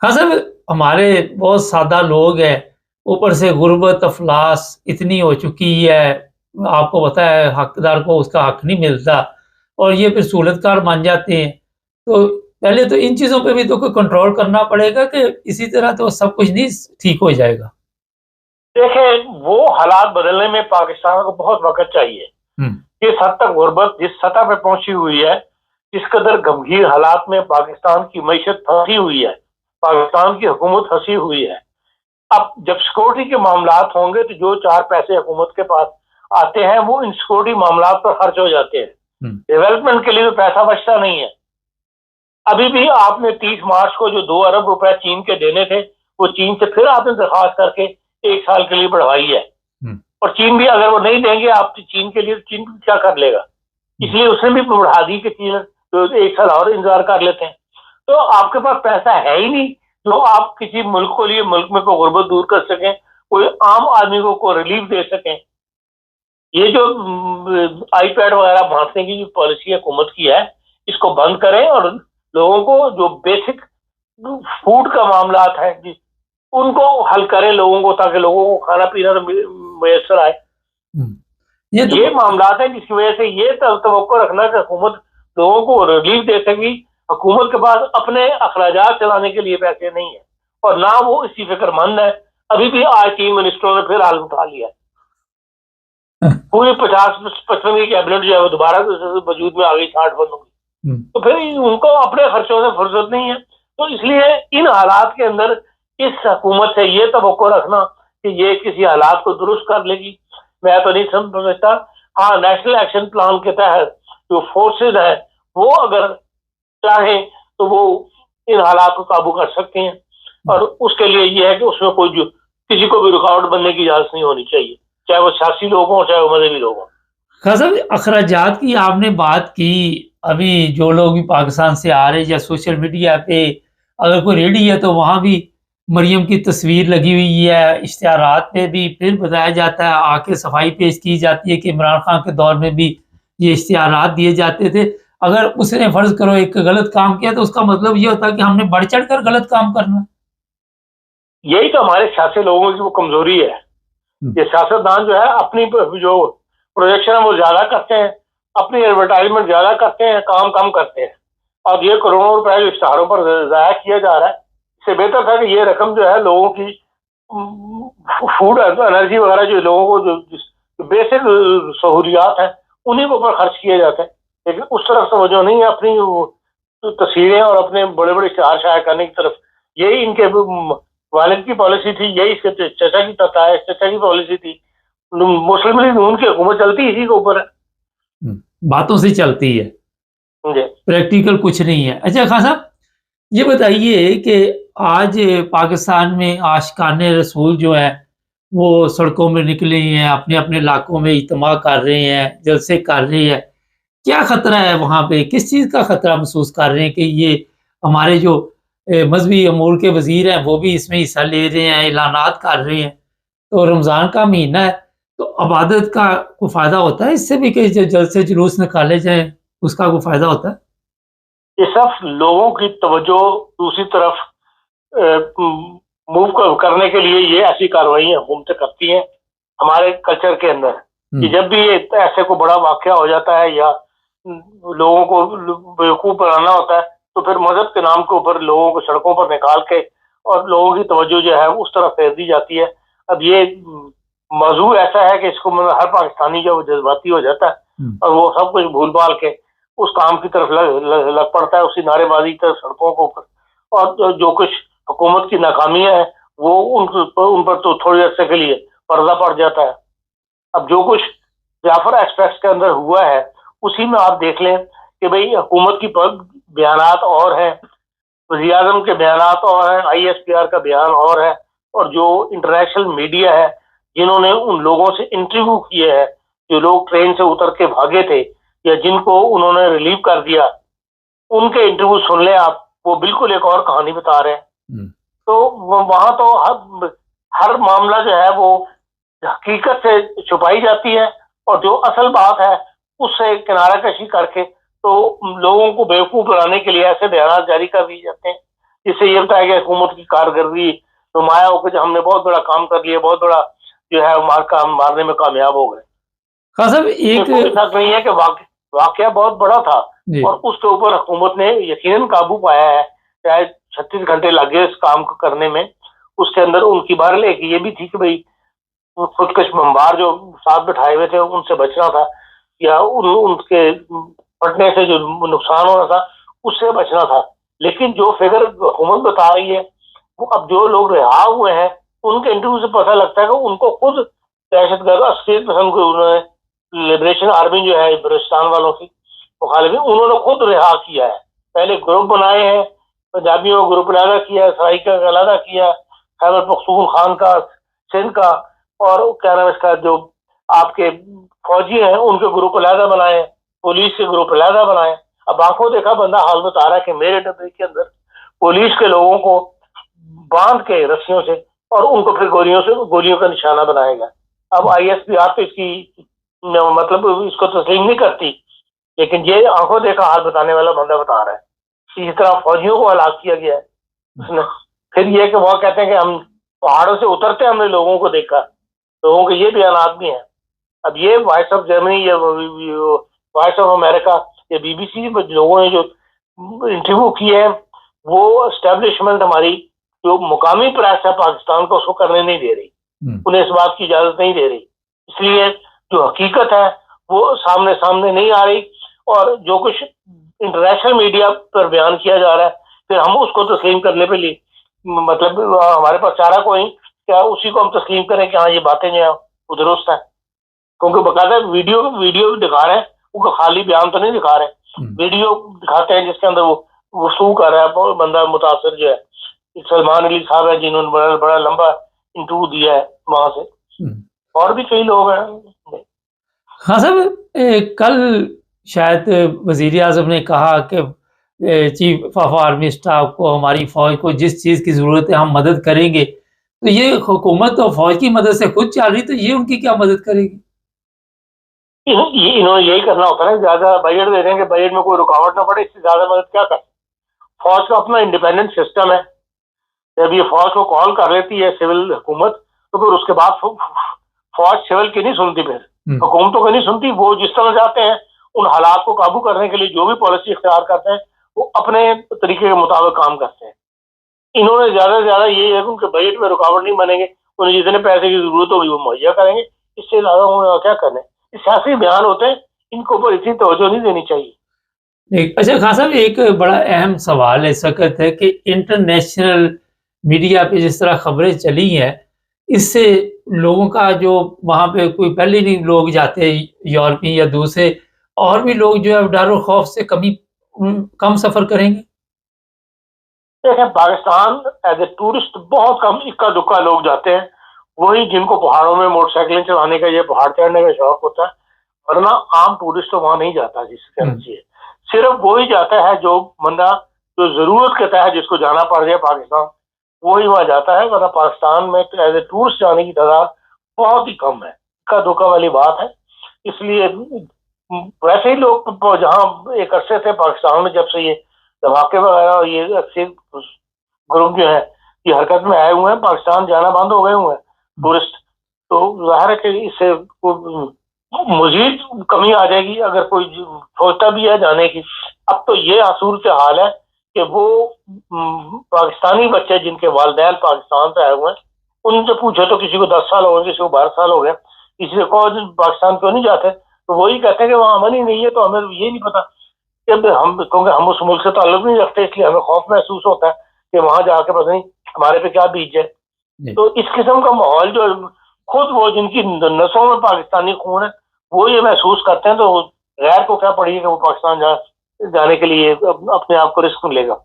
ہاں صاحب، ہمارے بہت سادہ لوگ ہیں، اوپر سے غربت افلاس اتنی ہو چکی ہے، آپ کو پتہ ہے حقدار کو اس کا حق نہیں ملتا، اور یہ پھر سہولت کار مان جاتے ہیں. تو پہلے تو ان چیزوں پہ بھی تو کوئی کنٹرول کرنا پڑے گا کہ اسی طرح تو سب کچھ نہیں ٹھیک ہو جائے گا. دیکھیں، وہ حالات بدلنے میں پاکستان کو بہت وقت چاہیے. اس حد تک غربت جس سطح پہ پہنچی ہوئی ہے، اس قدر گمگیر حالات میں پاکستان کی معیشت پھنسی ہوئی ہے، پاکستان کی حکومت پھنسی ہوئی ہے. اب جب سیکورٹی کے معاملات ہوں گے تو جو 4 پیسے حکومت کے پاس آتے ہیں وہ ان سیکورٹی معاملات پر خرچ ہو جاتے ہیں. ڈیولپمنٹ کے لیے تو پیسہ بچتا نہیں ہے. ابھی بھی آپ نے 30 مارچ کو جو 2 ارب روپے چین کے دینے تھے، وہ چین سے پھر آپ نے درخواست کر کے 1 سال کے لیے بڑھوائی ہے. اور چین بھی اگر وہ نہیں دیں گے آپ چین کے لیے، چین کیا کر لے گا؟ اس لیے اس نے بھی بڑھا دی کہ چین تو 1 سال اور انتظار کر لیتے ہیں. تو آپ کے پاس پیسہ ہے ہی نہیں جو آپ کسی ملک کو لیے ملک میں کوئی غربت دور کر سکیں، کوئی عام آدمی کو کوئی ریلیف دے سکیں. یہ جو آئی پیڈ وغیرہ بانٹنے کی جو پالیسی حکومت کی ہے، اس کو بند کریں اور لوگوں کو جو بیسک فوڈ کا معاملات ہے ان کو حل کریں لوگوں کو، تاکہ لوگوں کو کھانا پینا میسر آئے. یہ معاملات ہیں جس کی وجہ سے یہ توقع رکھنا کہ حکومت لوگوں کو ریلیف دے سکے. حکومت کے پاس اپنے اخراجات چلانے کے لیے پیسے نہیں ہیں اور نہ وہ اسی فکر مند ہے. ابھی بھی آج 3 منسٹروں نے پھر حال اٹھا لیا. پوری 50-55 کی کیبنٹ جو ہے وہ دوبارہ وجود میں آ گئی 60 بندوں کی. تو پھر ان کو اپنے خرچوں سے فرصت نہیں ہے. تو اس لیے ان حالات کے اندر اس حکومت سے یہ توقع رکھنا کہ یہ کسی حالات کو درست کر لے گی، میں تو نہیں سمجھتا. ہاں، نیشنل ایکشن پلان کے تحت جو فورسز ہیں وہ اگر چاہیں تو وہ ان حالات کو قابو کر سکتے ہیں، اور اس کے لیے یہ ہے کہ اس میں کوئی کسی کو بھی رکاوٹ بننے کی اجازت نہیں ہونی چاہیے، چاہے وہ سیاسی لوگ ہوں چاہے وہ مذہبی لوگ ہوں. خاصا اخراجات کی آپ نے بات کی. ابھی جو لوگ بھی پاکستان سے آ رہے یا سوشل میڈیا پہ اگر کوئی ریڈی ہے تو وہاں بھی مریم کی تصویر لگی ہوئی ہے، اشتہارات پہ بھی پھر بتایا جاتا ہے، آ کے صفائی پیش کی جاتی ہے کہ عمران خان کے دور میں بھی یہ اشتہارات دیے جاتے تھے. اگر اس نے فرض کرو ایک غلط کام کیا تو اس کا مطلب یہ ہوتا ہے کہ ہم نے بڑھ چڑھ کر غلط کام کرنا. یہی تو ہمارے سیاسی لوگوں کی وہ کمزوری ہے. یہ سیاستدان جو ہے اپنی جو پروجیکشن وہ زیادہ کرتے ہیں، اپنی ایڈورٹائزمنٹ زیادہ کرتے ہیں، کام کم کرتے ہیں. اور یہ کروڑوں روپے جو اشتہاروں پر ضائع کیا جا رہا ہے، اس سے بہتر تھا کہ یہ رقم جو ہے لوگوں کی فوڈ انرجی وغیرہ جو لوگوں کو جو بیسک سہولیات ہیں انہیں کے اوپر خرچ کیے جاتے ہیں. لیکن اس طرف توجہ نہیں ہے، اپنی تصویریں اور اپنے بڑے بڑے اشتہار شائع کرنے کی طرف. یہی ان کے والد کی پالیسی تھی، یہی اس کے چچا کی پالیسی تھی. مسلم لیگ نون کی حکومت چلتی اسی کے اوپر ہے، باتوں سے چلتی ہے، پریکٹیکل کچھ نہیں ہے. اچھا خان صاحب، یہ بتائیے کہ آج پاکستان میں عاشقان رسول جو ہیں وہ سڑکوں میں نکلے ہیں، اپنے اپنے علاقوں میں اجتماع کر رہے ہیں، جلسے کر رہے ہیں. کیا خطرہ ہے وہاں پہ؟ کس چیز کا خطرہ محسوس کر رہے ہیں کہ یہ ہمارے جو مذہبی امور کے وزیر ہیں وہ بھی اس میں حصہ لے رہے ہیں، اعلانات کر رہے ہیں؟ تو رمضان کا مہینہ ہے تو عبادت کا کوئی فائدہ ہوتا ہے اس سے بھی کہ جلسے جلوس نکالے جائیں، اس کا کوئی فائدہ ہوتا ہے؟ یہ سب لوگوں کی توجہ دوسری طرف موو کرنے کے لیے یہ ایسی کارروائیاں حکومتیں کرتی ہیں. ہمارے کلچر کے اندر کہ جب بھی ایسے کو بڑا واقعہ ہو جاتا ہے یا لوگوں کو بیوقوف بنانا ہوتا ہے تو پھر مذہب کے نام کے اوپر لوگوں کو سڑکوں پر نکال کے اور لوگوں کی توجہ جو ہے اس طرف پھیر دی جاتی ہے. اب یہ موضوع ایسا ہے کہ اس کو ہر پاکستانی جو جذباتی ہو جاتا ہے اور وہ سب کچھ بھول بھال کے اس کام کی طرف لگ پڑتا ہے، اسی نعرے بازی کی طرف سڑکوں کو اوپر، اور جو کچھ حکومت کی ناکامیاں ہیں وہ ان پر تو تھوڑی عرصے کے لیے پردہ پڑ جاتا ہے۔ اب جو کچھ جعفر ایکسپریس کے اندر ہوا ہے اسی میں آپ دیکھ لیں کہ بھئی حکومت کی بیانات اور ہیں، وزیر اعظم کے بیانات اور ہیں، آئی ایس پی آر کا بیان اور ہے، اور جو انٹرنیشنل میڈیا ہے جنہوں نے ان لوگوں سے انٹرویو کیے ہیں، جو لوگ ٹرین سے اتر کے بھاگے تھے یا جن کو انہوں نے ریلیو کر دیا، ان کے انٹرویو سن لیں آپ، وہ بالکل ایک اور کہانی بتا رہے ہیں۔ تو وہاں تو ہر معاملہ جو ہے وہ حقیقت سے چھپائی جاتی ہے، اور جو اصل بات ہے اس سے کنارہ کشی کر کے تو لوگوں کو بیوقوف بنانے کے لیے ایسے بیانات جاری کر دیے جاتے ہیں جس سے یہ بتایا کہ حکومت کی کارکردگی نمایاں ہو کہ ہم نے بہت بڑا کام کر لیا، بہت بڑا جو ہے مارنے میں کامیاب ہو گئے۔ خان صاحب ایک شک نہیں ہے کہ واقعہ بہت بڑا تھا اور اس کے اوپر حکومت نے یقیناً قابو پایا ہے، چاہے 36 گھنٹے لگے اس کام کو کرنے میں۔ اس کے اندر ان کی بہرحال ایک یہ بھی تھی کہ بھئی خودکش بمبار جو ساتھ بٹھائے ہوئے تھے ان سے بچنا تھا، یا ان کے پھٹنے سے جو نقصان ہونا تھا اس سے بچنا تھا۔ لیکن جو فگر حکومت بتا رہی ہے وہ اب جو لوگ رہا ہوئے ہیں ان کے انٹرویو سے پتہ لگتا ہے کہ ان کو خود دہشت گرد عسکریت پسند کو انہوں نے لبریشن آرمی جو ہے بلوچستان والوں کی مخالفین انہوں نے خود رہا کیا ہے۔ پہلے گروپ بنائے ہیں، پنجابیوں کا گروپ علیحدہ کیا، سرائیکا کا علیحدہ کیا، خیبر پختونخوا کا، سندھ کا، اور کیا نام اس کا جو آپ کے فوجی ہیں ان کے گروپ علیحدہ بنائے، پولیس کے گروپ علیحدہ بنائے۔ اب آنکھوں دیکھا بندہ حال بتا رہا ہے کہ میرے ڈبے کے اندر پولیس کے لوگوں کو باندھ کے رسیوں سے اور ان کو پھر گولیوں کا نشانہ بنائے گا۔ اب آئی ایس پی آر تو اس کی مطلب اس کو تسلیم نہیں کرتی، لیکن یہ آنکھوں دیکھا حال بتانے والا بندہ بتا رہا ہے۔ اسی طرح فوجیوں کو ہلاک کیا گیا ہے اس نے۔ پھر یہ کہ وہ کہتے ہیں کہ ہم پہاڑوں سے اترتے ہم نے لوگوں کو دیکھا، لوگوں کے یہ بیانات بھی ہیں۔ اب یہ وائس آف جرمنی یا وائس آف امریکہ یا بی بی سی لوگوں نے جو انٹرویو کیے ہیں وہ اسٹیبلشمنٹ ہماری جو مقامی پریس ہے پاکستان کو اس کو کرنے نہیں دے رہی، انہیں اس بات کی اجازت نہیں دے رہی، اس لیے جو حقیقت ہے وہ سامنے نہیں آ رہی، اور جو کچھ انٹرنیشنل میڈیا پر بیان کیا جا رہا ہے پھر ہم اس کو تسلیم کرنے پہ مطلب ہمارے پاس چارہ کوئی کیا اسی کو ہم تسلیم کریں کہ ہاں یہ باتیں جو ہیں وہ درست ہیں، کیونکہ باقاعدہ ویڈیو دکھا رہے ہیں، ان کو خالی بیان تو نہیں دکھا رہے، ویڈیو دکھاتے ہیں جس کے اندر وہ وصول کر رہا ہے بندہ متاثر جو ہے سلمان علی صاحب ہے جنہوں نے بڑا لمبا انٹرویو دیا ہے وہاں سے، اور بھی کئی لوگ ہیں۔ ہاں صاحب کل شاید وزیر اعظم نے کہا کہ چیف آف آرمی اسٹاف کو ہماری فوج کو جس چیز کی ضرورت ہے ہم مدد کریں گے، تو یہ حکومت تو فوج کی مدد سے خود چل رہی، تو یہ ان کی کیا مدد کرے گی؟ انہوں نے یہی کرنا ہوتا ہے، زیادہ بجٹ دے دیں کہ بجٹ میں کوئی رکاوٹ نہ پڑے، اس سے زیادہ مدد کیا کر۔ فوج کا اپنا انڈیپینڈنٹ سسٹم ہے، جب یہ فوج کو کال کر لیتی ہے سول حکومت تو پھر اس کے بعد فوج سول کی نہیں سنتی، پھر حکومتوں کو نہیں سنتی، وہ جس طرح جاتے ہیں ان حالات کو قابو کرنے کے لیے جو بھی پالیسی اختیار کرتے ہیں وہ اپنے طریقے کے مطابق کام کرتے ہیں۔ انہوں نے زیادہ سے زیادہ یہ ہے کہ ان کے بجٹ میں رکاوٹ نہیں بنے گے، انہیں جتنے پیسے کی ضرورت ہوگی وہ مہیا کریں گے، اس سے زیادہ انہوں نے کیا کرنا ہے۔ سیاسی بیان ہوتے ہیں، ان کو اوپر اتنی توجہ نہیں دینی چاہیے۔ اچھا خان صاحب ایک بڑا اہم سوال اس وقت ہے کہ انٹرنیشنل میڈیا پہ جس طرح خبریں چلی ہیں اس سے لوگوں کا جو وہاں پہ کوئی پہلے نہیں لوگ جاتے یورپی یا دوسرے اور بھی لوگ جو ہے ڈر و خوف سے کم سفر کریں گے۔ دیکھیں پاکستان ایز اے ٹورسٹ بہت کم اکا دکا لوگ جاتے ہیں، وہی جن کو پہاڑوں میں موٹر سائیکلیں چلانے کا یا پہاڑ چڑھنے کا شوق ہوتا ہے، ورنہ عام ٹورسٹ تو وہاں نہیں جاتا جس سے کہنا چاہیے۔ صرف وہی جاتا ہے جو بندہ جو ضرورت کے تحت جس کو جانا پڑ جائے پاکستان وہی وہاں جاتا ہے، ورنہ پاکستان میں ایز اے ٹورسٹ جانے کی تعداد بہت ہی کم ہے، اکا دکا والی بات ہے۔ اس لیے ویسے ہی لوگ جہاں ایک عرصے سے پاکستان میں جب سے یہ دھماکے وغیرہ یہ گروپ جو ہے یہ حرکت میں آئے ہوئے ہیں، پاکستان جانا بند ہو گئے ہوئے ہیں ٹورسٹ، تو ظاہر ہے کہ اس سے مزید کمی آ جائے گی اگر کوئی سوچتا بھی ہے جانے کی۔ اب تو یہ صورت حال ہے کہ وہ پاکستانی بچے جن کے والدین پاکستان سے آئے ہوئے ہیں ان سے پوچھو تو کسی کو 10 سال ہو گئے، کسی کو 12 سال ہو گیا، کسی کو پاکستان کیوں نہیں جاتے، تو وہی کہتے ہیں کہ وہاں امن ہی نہیں ہے، تو ہمیں یہ نہیں پتا کہ کیونکہ ہم اس ملک سے تعلق نہیں رکھتے، اس لیے ہمیں خوف محسوس ہوتا ہے کہ وہاں جا کے پتہ نہیں ہمارے پہ کیا بیت جائے۔ تو اس قسم کا ماحول جو خود وہ جن کی نسوں میں پاکستانی خون ہے وہ یہ محسوس کرتے ہیں، تو غیر کو کیا پڑی ہے کہ وہ پاکستان جانے کے لیے اپنے آپ کو رسک لے گا۔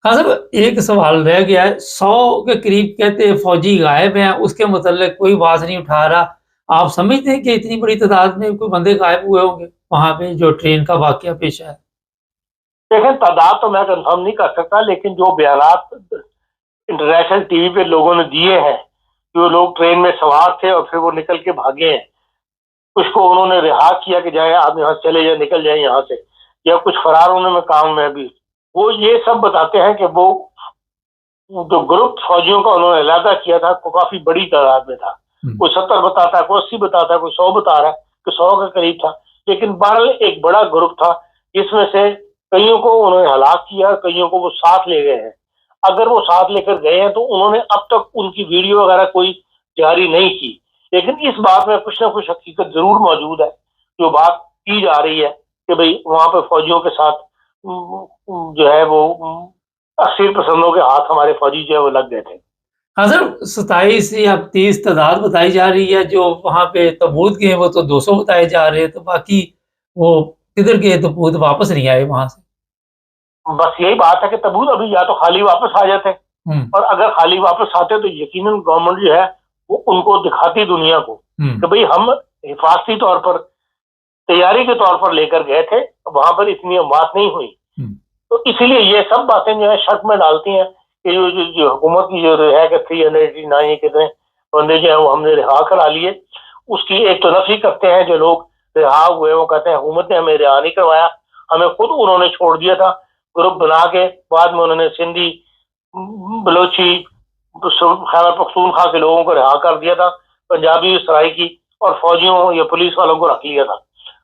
ہاں صاحب، ایک سوال رہ گیا ہے، 100 کے قریب کہتے ہیں فوجی غائب ہیں، اس کے متعلق کوئی آواز نہیں اٹھا رہا۔ آپ سمجھتے ہیں کہ اتنی بڑی تعداد میں کوئی بندے غائب ہوئے ہوں گے وہاں پہ جو ٹرین کا واقعہ پیش ہے؟ دیکھیں تعداد تو میں کنفرم نہیں کر سکتا، لیکن جو بیانات انٹرنیشنل ٹی وی پہ لوگوں نے دیے ہیں کہ وہ لوگ ٹرین میں سوار تھے اور پھر وہ نکل کے بھاگے ہیں، کچھ کو انہوں نے رہا کیا کہ جائیں آپ یہاں چلے جائیں، نکل جائیں یہاں سے، یا کچھ فرار ہونے میں کام میں بھی، وہ یہ سب بتاتے ہیں کہ وہ جو گروپ فوجیوں کا انہوں نے علیحدہ کیا تھا وہ کافی بڑی تعداد میں تھا، کوئی 70 بتاتا ہے، کوئی 80 بتاتا ہے، کوئی 100 بتا رہا ہے کہ 100 کے قریب تھا، لیکن بہرحال ایک بڑا گروپ تھا جس میں سے کئیوں کو انہوں نے ہلاک کیا، کئیوں کو وہ ساتھ لے گئے ہیں۔ اگر وہ ساتھ لے کر گئے ہیں تو انہوں نے اب تک ان کی ویڈیو وغیرہ کوئی جاری نہیں کی، لیکن اس بات میں کچھ نہ کچھ حقیقت ضرور موجود ہے، جو بات کی جا رہی ہے کہ بھئی وہاں پہ فوجیوں کے ساتھ جو ہے وہ 80 پسندوں کے ہاتھ ہمارے فوجی جو ہے وہ لگ گئے تھے۔ ہاں سر، 27 یا 30 تعداد بتائی جا رہی ہے، جو وہاں پہ تبوت گئے وہ تو 200 بتائے جا رہے ہیں، تو باقی وہ کدھر گئے؟ تبوت واپس نہیں آئے وہاں سے؟ بس یہی بات ہے کہ تبوت ابھی یا تو خالی واپس آ جاتے، اور اگر خالی واپس آتے تو یقیناً گورنمنٹ جو ہے وہ ان کو دکھاتی دنیا کو کہ بھئی ہم حفاظتی طور پر تیاری کے طور پر لے کر گئے تھے، وہاں پر اتنی اموات نہیں ہوئی۔ تو اسی لیے یہ سب باتیں جو ہے شک میں ڈالتی ہیں کہ جو حکومت کی جو ہے کہ 389 کتنے بندے جو ہیں وہ ہم نے رہا کرا لیے، اس کی ایک تو نفی کرتے ہیں جو لوگ رہا ہوئے، وہ کہتے ہیں حکومت نے ہمیں رہا نہیں کروایا، ہمیں خود انہوں نے چھوڑ دیا تھا گروپ بنا کے، بعد میں انہوں نے سندھی، بلوچی، خیبر پختونخوا کے لوگوں کو رہا کر دیا تھا، پنجابی، سرائکی اور فوجیوں یا پولیس والوں کو رکھ لیا تھا۔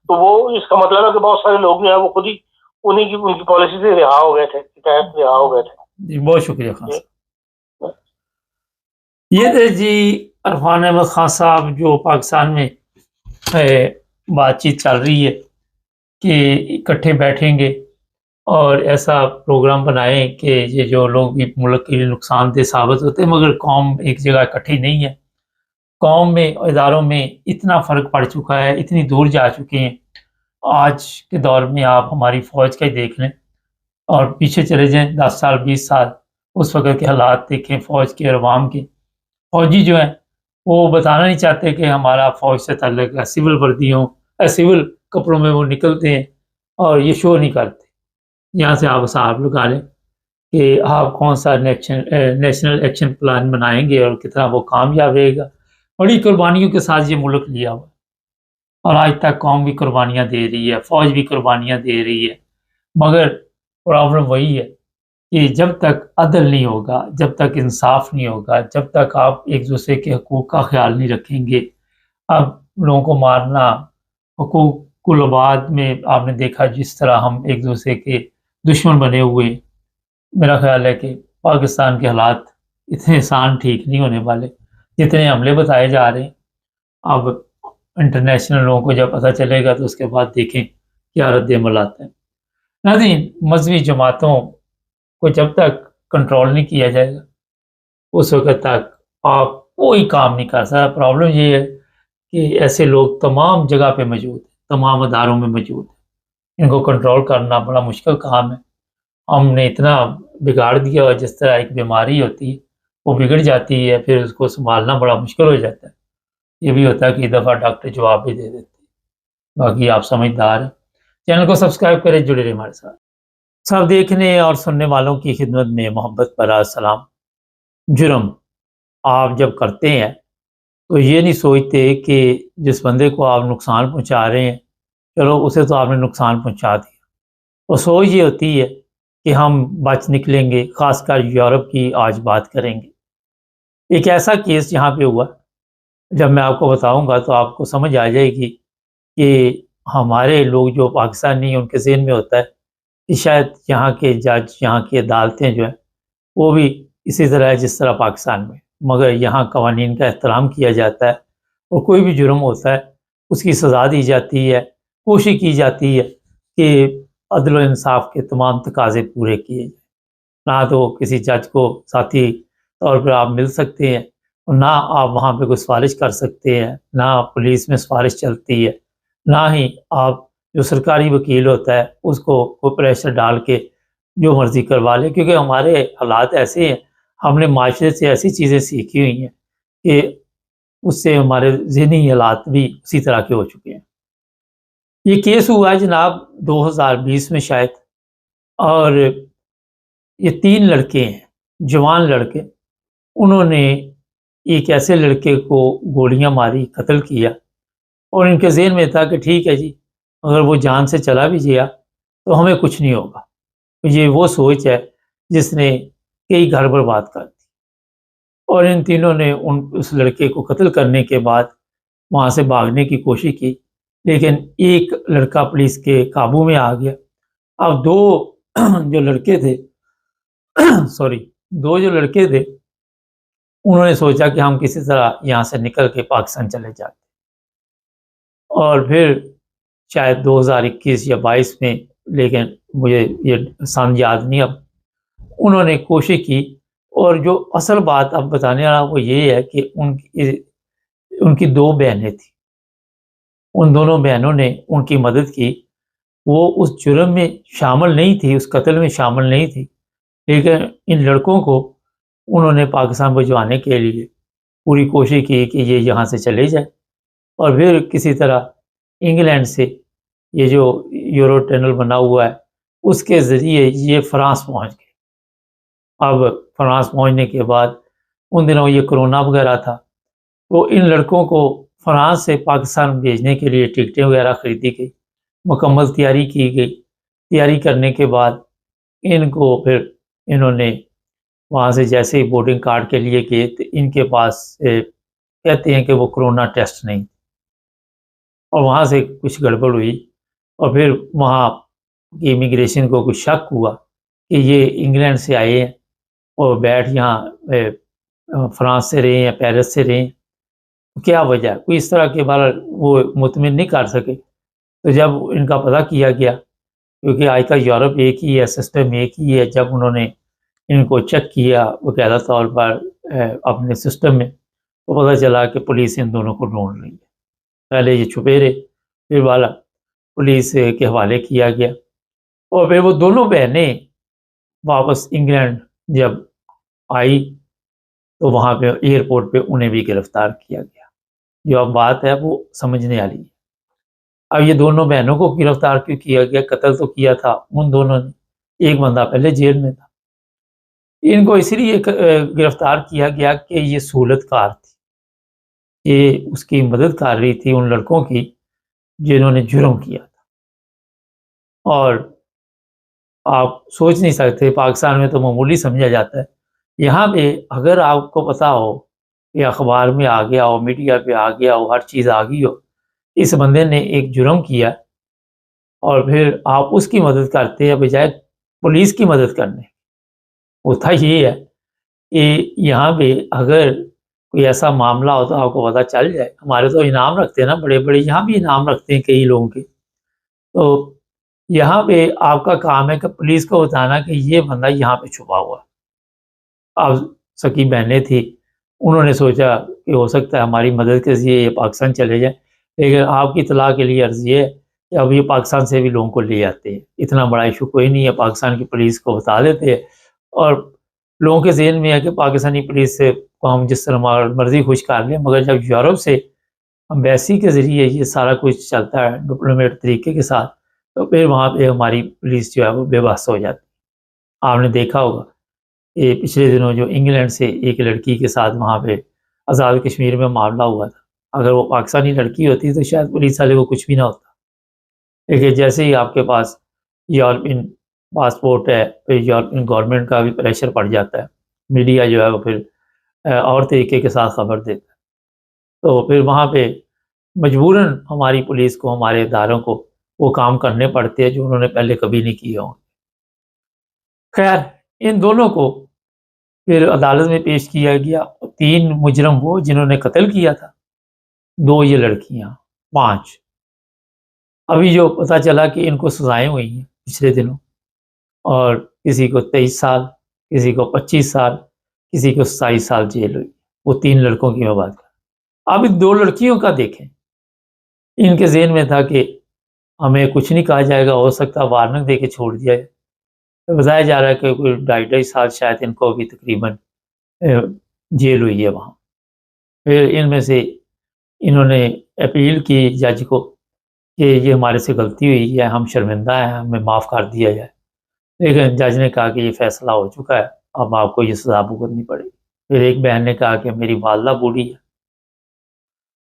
تو وہ اس کا مطلب ہے کہ بہت سارے لوگ جو ہیں وہ خود ہی ان کی پالیسی سے رہا ہو گئے تھے، تحت رہا ہو گئے تھے۔ جی بہت شکریہ خان صاحب۔ یہ تھے جی عرفان احمد خان صاحب، جو پاکستان میں بات چیت چل رہی ہے کہ اکٹھے بیٹھیں گے اور ایسا پروگرام بنائیں کہ یہ جو لوگ بھی ملک کے لیے نقصان دہ ثابت ہوتے ہیں، مگر قوم ایک جگہ اکٹھی نہیں ہے، قوم میں اداروں میں اتنا فرق پڑ چکا ہے، اتنی دور جا چکے ہیں۔ آج کے دور میں آپ ہماری فوج کا ہی دیکھ لیں اور پیچھے چلے جائیں 10 سال 20 سال، اس وقت کے حالات دیکھیں فوج کے اور عوام کے۔ فوجی جو ہیں وہ بتانا نہیں چاہتے کہ ہمارا فوج سے تعلق ہے، سول وردیوں سول کپڑوں میں وہ نکلتے ہیں اور یہ شو نہیں کرتے۔ یہاں سے آپ حساب لگا لیں کہ آپ کون سا نیشنل ایکشن پلان بنائیں گے اور کتنا وہ کامیاب رہے گا۔ بڑی قربانیوں کے ساتھ یہ ملک لیا ہوا اور آج تک قوم بھی قربانیاں دے رہی ہے، فوج بھی قربانیاں دے رہی ہے، مگر پرابلم وہی ہے کہ جب تک عدل نہیں ہوگا، جب تک انصاف نہیں ہوگا، جب تک آپ ایک دوسرے کے حقوق کا خیال نہیں رکھیں گے۔ اب لوگوں کو مارنا، حقوق العباد میں آپ نے دیکھا جس طرح ہم ایک دوسرے کے دشمن بنے ہوئے، میرا خیال ہے کہ پاکستان کے حالات اتنے آسان ٹھیک نہیں ہونے والے جتنے حملے بتائے جا رہے ہیں۔ اب انٹرنیشنل لوگوں کو جب پتہ چلے گا تو اس کے بعد دیکھیں کیا رد عمل آتا ہے۔ ناظرین، مذہبی جماعتوں کو جب تک کنٹرول نہیں کیا جائے گا اس وقت تک آپ کوئی کام نہیں کر سکتا۔ پرابلم یہ ہے کہ ایسے لوگ تمام جگہ پہ موجود ہیں، تمام اداروں میں موجود ہیں، ان کو کنٹرول کرنا بڑا مشکل کام ہے۔ ہم نے اتنا بگاڑ دیا اور جس طرح ایک بیماری ہوتی ہے وہ بگڑ جاتی ہے، پھر اس کو سنبھالنا بڑا مشکل ہو جاتا ہے۔ یہ بھی ہوتا ہے کہ ایک دفعہ ڈاکٹر جواب بھی دے دیتے ہیں۔ باقی آپ سمجھدار ہیں، چینل کو سبسکرائب کریں، جڑے رہیں ہمارے ساتھ۔ سب دیکھنے اور سننے والوں کی خدمت میں محبت بھرا سلام۔ جرم آپ جب کرتے ہیں تو یہ نہیں سوچتے کہ جس بندے کو آپ نقصان پہنچا رہے ہیں چلو اسے تو آپ نے نقصان پہنچا دیا، وہ سوچ یہ ہوتی ہے کہ ہم بچ نکلیں گے۔ خاص کر یورپ کی آج بات کریں گے۔ ایک ایسا کیس یہاں پہ ہوا، جب میں آپ کو بتاؤں گا تو آپ کو سمجھ آ جائے گی کہ ہمارے لوگ جو پاکستانی ہیں ان کے ذہن میں ہوتا ہے کہ شاید یہاں کے جج، یہاں کی عدالتیں جو ہیں وہ بھی اسی طرح ہے جس طرح پاکستان میں۔ مگر یہاں قوانین کا احترام کیا جاتا ہے اور کوئی بھی جرم ہوتا ہے اس کی سزا دی جاتی ہے، کوشش کی جاتی ہے کہ عدل و انصاف کے تمام تقاضے پورے کیے جائیں۔ نہ تو کسی جج کو ذاتی طور پر آپ مل سکتے ہیں اور نہ آپ وہاں پہ کوئی سفارش کر سکتے ہیں، نہ پولیس میں سفارش چلتی ہے، نہ ہی آپ جو سرکاری وکیل ہوتا ہے اس کو پریشر ڈال کے جو مرضی کروا لے، کیونکہ ہمارے حالات ایسے ہیں، ہم نے معاشرے سے ایسی چیزیں سیکھی ہوئی ہیں کہ اس سے ہمارے ذہنی حالات بھی اسی طرح کے ہو چکے ہیں۔ یہ کیس ہوا ہے جناب 2020 میں شاید، اور یہ 3 لڑکے ہیں، جوان لڑکے، انہوں نے ایک ایسے لڑکے کو گولیاں ماری، قتل کیا، اور ان کے ذہن میں تھا کہ ٹھیک ہے جی، اگر وہ جان سے چلا بھی گیا تو ہمیں کچھ نہیں ہوگا۔ یہ وہ سوچ ہے جس نے کئی گھر برباد کر دی، اور ان تینوں نے اس لڑکے کو قتل کرنے کے بعد وہاں سے بھاگنے کی کوشش کی، لیکن ایک لڑکا پولیس کے قابو میں آ گیا۔ اب دو جو لڑکے تھے انہوں نے سوچا کہ ہم کسی طرح یہاں سے نکل کے پاکستان چلے جاتے، اور پھر شاید 2021 یا 22 میں، لیکن مجھے یہ سن یاد نہیں اب، انہوں نے کوشش کی، اور جو اصل بات اب بتانے والا وہ یہ ہے کہ ان کی 2 بہنیں تھیں، ان دونوں بہنوں نے ان کی مدد کی۔ وہ اس جرم میں شامل نہیں تھی، اس قتل میں شامل نہیں تھی، لیکن ان لڑکوں کو انہوں نے پاکستان بھجوانے کے لیے پوری کوشش کی کہ یہ یہاں سے چلے جائے، اور پھر کسی طرح انگلینڈ سے یہ جو یورو ٹنل بنا ہوا ہے اس کے ذریعے یہ فرانس پہنچ گئے۔ اب فرانس پہنچنے کے بعد ان دنوں یہ کرونا وغیرہ تھا، تو ان لڑکوں کو فرانس سے پاکستان بھیجنے کے لیے ٹکٹیں وغیرہ خریدی گئی، مکمل تیاری کی گئی۔ تیاری کرنے کے بعد ان کو پھر انہوں نے وہاں سے جیسے ہی بورڈنگ کارڈ کے لیے گئے تو ان کے پاس کہتے ہیں کہ وہ کرونا ٹیسٹ نہیں، اور وہاں سے کچھ گڑبڑ ہوئی، اور پھر وہاں کی امیگریشن کو کچھ شک ہوا کہ یہ انگلینڈ سے آئے ہیں اور بیٹھ یہاں فرانس سے رہے ہیں یا پیرس سے رہے ہیں، کیا وجہ ہے، کوئی اس طرح کے بارے وہ مطمئن نہیں کر سکے۔ تو جب ان کا پتہ کیا گیا، کیونکہ آج کا یورپ ایک ہی ہے، سسٹم ایک ہی ہے، جب انہوں نے ان کو چیک کیا باقاعدہ طور پر اپنے سسٹم میں، تو پتہ چلا کہ پولیس ان دونوں کو ڈھونڈ رہی ہے۔ پہلے یہ چھپے رہے، پھر والا پولیس کے حوالے کیا گیا، اور پھر وہ دونوں بہنیں واپس انگلینڈ جب آئی تو وہاں پہ ایئرپورٹ پہ انہیں بھی گرفتار کیا گیا۔ جو اب بات ہے وہ سمجھنے والی ہے۔ اب یہ دونوں بہنوں کو گرفتار کیوں کیا گیا؟ قتل تو کیا تھا ان دونوں نے، ایک بندہ پہلے جیل میں تھا۔ ان کو اس لیے گرفتار کیا گیا کہ یہ سہولت کار تھی، یہ اس کی مدد کر رہی تھی ان لڑکوں کی جنہوں نے جرم کیا تھا۔ اور آپ سوچ نہیں سکتے، پاکستان میں تو معمولی سمجھا جاتا ہے، یہاں پہ اگر آپ کو پتہ ہو کہ اخبار میں آ گیا ہو، میڈیا پہ آ گیا ہو، ہر چیز آ گئی ہو، اس بندے نے ایک جرم کیا اور پھر آپ اس کی مدد کرتے ہیں بجائے پولیس کی مدد کرنے۔ ہوتا یہ ہے کہ یہاں پہ اگر کوئی ایسا معاملہ ہو تو آپ کو پتہ چل جائے۔ ہمارے تو انعام رکھتے ہیں نا بڑے بڑے، یہاں بھی انعام رکھتے ہیں کئی لوگوں کے، تو یہاں پہ آپ کا کام ہے کہ پولیس کو بتانا کہ یہ بندہ یہاں پہ چھپا ہوا ہے۔ اب سکی بہنیں تھی، انہوں نے سوچا کہ ہو سکتا ہے ہماری مدد کے ذریعے یہ پاکستان چلے جائیں، لیکن آپ کی اطلاع کے لیے عرض یہ ہے کہ اب یہ پاکستان سے بھی لوگوں کو لے آتے ہیں، اتنا بڑا ایشو کوئی نہیں ہے، پاکستان کی پولیس کو بتا دیتے ہیں، اور لوگوں کے ذہن میں ہے کہ پاکستانی پولیس سے کو ہم جس طرح مرضی خوش کر لیں، مگر جب یورپ سے امبیسی کے ذریعے یہ سارا کچھ چلتا ہے ڈپلومیٹ طریقے کے ساتھ، تو پھر وہاں پہ ہماری پولیس جو ہے وہ بے بس ہو جاتی ہے۔ آپ نے دیکھا ہوگا کہ پچھلے دنوں جو انگلینڈ سے ایک لڑکی کے ساتھ وہاں پہ آزاد کشمیر میں معاملہ ہوا تھا، اگر وہ پاکستانی لڑکی ہوتی تو شاید پولیس والے کو کچھ بھی نہ ہوتا، لیکن جیسے ہی آپ کے پاس یورپین پاسپورٹ ہے، پھر یورپین گورنمنٹ کا بھی پریشر پڑ جاتا ہے، میڈیا جو ہے وہ پھر اور طریقے کے ساتھ خبر دیتا ہے، تو پھر وہاں پہ مجبوراً ہماری پولیس کو، ہمارے اداروں کو وہ کام کرنے پڑتے ہیں جو انہوں نے پہلے کبھی نہیں کیے ہوں۔ خیر، ان دونوں کو پھر عدالت میں پیش کیا گیا، 3 مجرم وہ جنہوں نے قتل کیا تھا، 2 یہ لڑکیاں، 5۔ ابھی جو پتہ چلا کہ ان کو سزائیں ہوئی ہیں پچھلے دنوں، اور کسی کو 23 سال، کسی کو 25 سال، کسی کو 27 سال جیل ہوئی۔ وہ 3 لڑکوں کی میں بات کر رہا ہوں۔ اب ان 2 لڑکیوں کا دیکھیں، ان کے ذہن میں تھا کہ ہمیں کچھ نہیں کہا جائے گا، ہو سکتا وارننگ دے کے چھوڑ دیا جائے۔ بتایا جا رہا ہے کہ کوئی 2.5 سال شاید ان کو بھی تقریباً جیل ہوئی ہے وہاں۔ پھر ان میں سے انہوں نے اپیل کی جج کو کہ یہ ہمارے سے غلطی ہوئی ہے، ہم شرمندہ ہیں، ہمیں معاف کر دیا جائے، لیکن جج نے کہا کہ یہ فیصلہ ہو چکا ہے، اب آپ کو یہ سزا بھگتنی پڑے گی۔ پھر ایک بہن نے کہا کہ میری والدہ بوڑھی ہے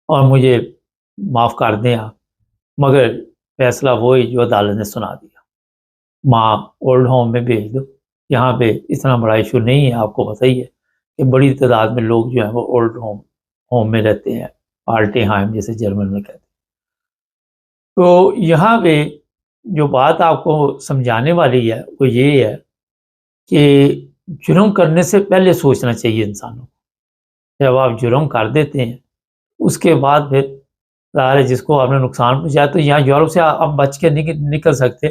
اور مجھے معاف کر دیں آپ، مگر فیصلہ وہی جو عدالت نے سنا دیا، ماں اولڈ ہوم میں بھیج دو۔ یہاں پہ اتنا بڑا ایشو نہیں ہے، آپ کو پتہ ہی ہے کہ بڑی تعداد میں لوگ جو ہیں وہ اولڈ ہوم میں رہتے ہیں، آلٹے ہائم جیسے جرمن میں کہتے ہیں۔ تو یہاں پہ جو بات آپ کو سمجھانے والی ہے وہ یہ ہے کہ جرم کرنے سے پہلے سوچنا چاہیے انسانوں کو۔ جب آپ جرم کر دیتے ہیں اس کے بعد پھر ظاہر ہے جس کو آپ نے نقصان پہنچایا، تو یہاں یورپ سے آپ بچ کے نکل سکتے،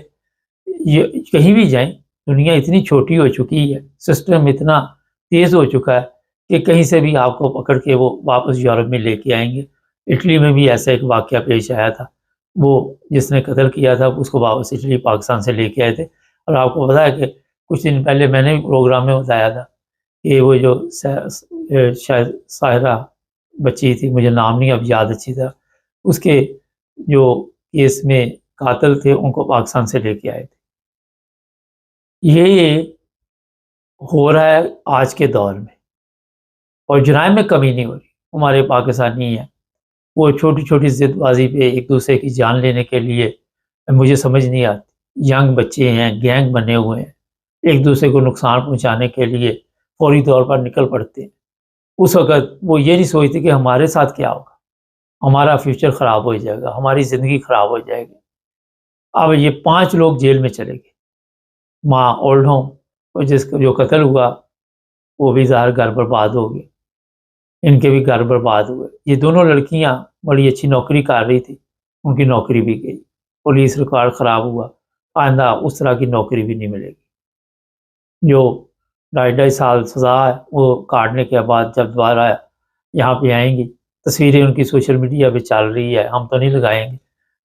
یہ کہیں بھی جائیں، دنیا اتنی چھوٹی ہو چکی ہے، سسٹم اتنا تیز ہو چکا ہے کہ کہیں سے بھی آپ کو پکڑ کے وہ واپس یورپ میں لے کے آئیں گے۔ اٹلی میں بھی ایسا ایک واقعہ پیش آیا تھا، وہ جس نے قتل کیا تھا اس کو واپس اٹلی پاکستان سے لے کے آئے تھے۔ اور آپ کو پتا ہے کہ کچھ دن پہلے میں نے بھی پروگرام میں بتایا تھا کہ وہ جو شاید ساحرہ بچی تھی، مجھے نام نہیں اب یاد اچھی طرح، اس کے جو کیس میں قاتل تھے ان کو پاکستان سے لے کے آئے تھے۔ یہ ہو رہا ہے آج کے دور میں، اور جرائم میں کمی نہیں ہو رہی۔ ہمارے پاکستانی ہیں وہ چھوٹی چھوٹی ضد بازی پہ ایک دوسرے کی جان لینے کے لیے، مجھے سمجھ نہیں آتی، ینگ بچے ہیں، گینگ بنے ہوئے ہیں، ایک دوسرے کو نقصان پہنچانے کے لیے فوری طور پر نکل پڑتے ہیں۔ اس وقت وہ یہ نہیں سوچتے کہ ہمارے ساتھ کیا ہوگا، ہمارا فیوچر خراب ہو جائے گا، ہماری زندگی خراب ہو جائے گی۔ اب یہ 5 لوگ جیل میں چلے گئے، ماں اولڈ ہوم، اور جس کا جو قتل ہوا وہ بھی ظاہر گھر برباد ہو گئے، ان کے بھی گھر برباد ہوئے۔ یہ دونوں لڑکیاں بڑی اچھی نوکری کر رہی تھی، ان کی نوکری بھی گئی، پولیس ریکارڈ خراب ہوا، آئندہ اس طرح کی نوکری بھی نہیں ملے گی۔ جو 2.5 سال سزا ہے وہ کاٹنے کے بعد جب دوبارہ یہاں پہ آئیں گی، تصویریں ان کی سوشل میڈیا پہ چل رہی ہے، ہم تو نہیں لگائیں گے،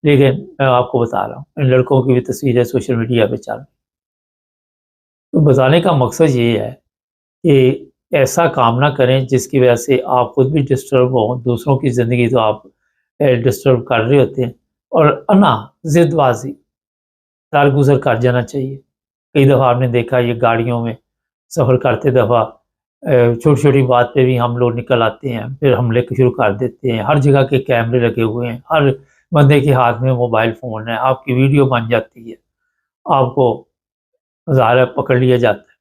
لیکن میں آپ کو بتا رہا ہوں ان لڑکوں کی بھی تصویریں سوشل میڈیا پہ چل رہی ہیں۔ تو بتانے کا مقصد یہ ہے کہ ایسا کام نہ کریں جس کی وجہ سے آپ خود بھی ڈسٹرب ہوں، دوسروں کی زندگی تو آپ ڈسٹرب کر رہے ہوتے ہیں۔ اور ضد بازی درگزر کر جانا چاہیے۔ کئی دفعہ آپ نے دیکھا یہ گاڑیوں میں سفر کرتے دفعہ چھوٹی چھوٹی بات پہ بھی ہم لوگ نکل آتے ہیں، پھر حملے شروع کر دیتے ہیں۔ ہر جگہ کے کیمرے لگے ہوئے ہیں، ہر بندے کے ہاتھ میں موبائل فون ہے، آپ کی ویڈیو بن جاتی ہے، آپ کو ظاہر پکڑ لیا جاتا ہے۔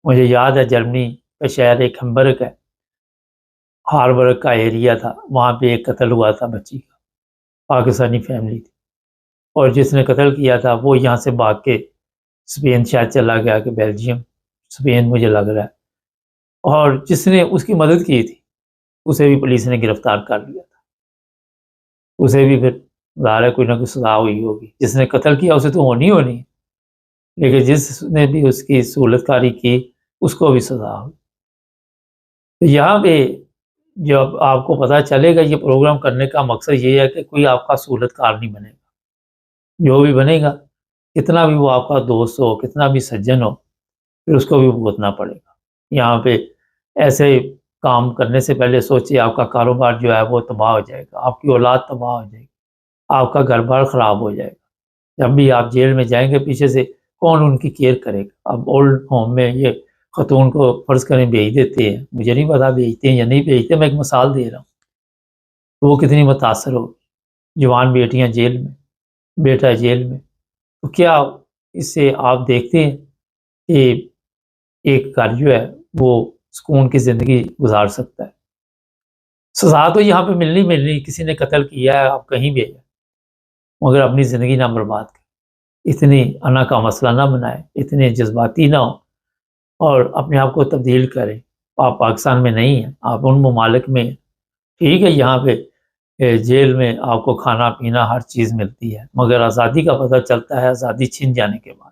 مجھے یاد ہے جرمنی کا شہر ایک ہمبرگ ہے، ہاربرگ کا ایریا تھا، وہاں پہ ایک قتل ہوا تھا بچی کا، پاکستانی فیملی تھی، اور جس نے قتل کیا تھا وہ یہاں سے بھاگ کے اسپین شاید چلا گیا کہ بیلجیم، اسپین مجھے لگ رہا ہے، اور جس نے اس کی مدد کی تھی اسے بھی پولیس نے گرفتار کر لیا تھا، اسے بھی پھر ظاہر ہے کوئی نہ کوئی سزا ہوئی ہوگی۔ جس نے قتل کیا اسے تو ہونی ہے، لیکن جس نے بھی اس کی سہولت کاری کی اس کو بھی سزا ہوئی۔ تو یہاں پہ جب آپ کو پتہ چلے گا، یہ پروگرام کرنے کا مقصد یہ ہے کہ کوئی آپ کا سہولت کار نہیں بنے گا، جو بھی بنے گا کتنا بھی وہ آپ کا دوست ہو، کتنا بھی سجن ہو، پھر اس کو بھی بھگتنا پڑے گا۔ یہاں پہ ایسے کام کرنے سے پہلے سوچیے آپ کا کاروبار جو ہے وہ تباہ ہو جائے گا، آپ کی اولاد تباہ ہو جائے گی، آپ کا گھر بار خراب ہو جائے گا۔ جب بھی آپ جیل میں جائیں گے پیچھے سے کون ان کی کیئر کرے گا؟ اب اولڈ ہوم میں یہ خاتون کو فرض کریں بھیج دیتے ہیں، مجھے نہیں پتا بھیجتے ہیں یا نہیں بھیجتے، میں ایک مثال دے رہا ہوں، تو وہ کتنی متاثر ہوگی۔ جوان بیٹیاں جیل میں، بیٹا جیل میں، تو کیا اس سے آپ دیکھتے ہیں کہ ایک گھر جو ہے وہ سکون کی زندگی گزار سکتا ہے؟ سزا تو یہاں پہ ملنی، کسی نے قتل کیا ہے آپ کہیں بھی، مگر اپنی زندگی نہ برباد کریں، اتنی انا کا مسئلہ نہ بنائیں، اتنے جذباتی نہ ہو، اور اپنے آپ کو تبدیل کریں۔ آپ پاکستان میں نہیں ہیں، آپ ان ممالک میں ہیں۔ ٹھیک ہے، یہاں پہ جیل میں آپ کو کھانا پینا ہر چیز ملتی ہے، مگر آزادی کا پتہ چلتا ہے آزادی چھن جانے کے بعد۔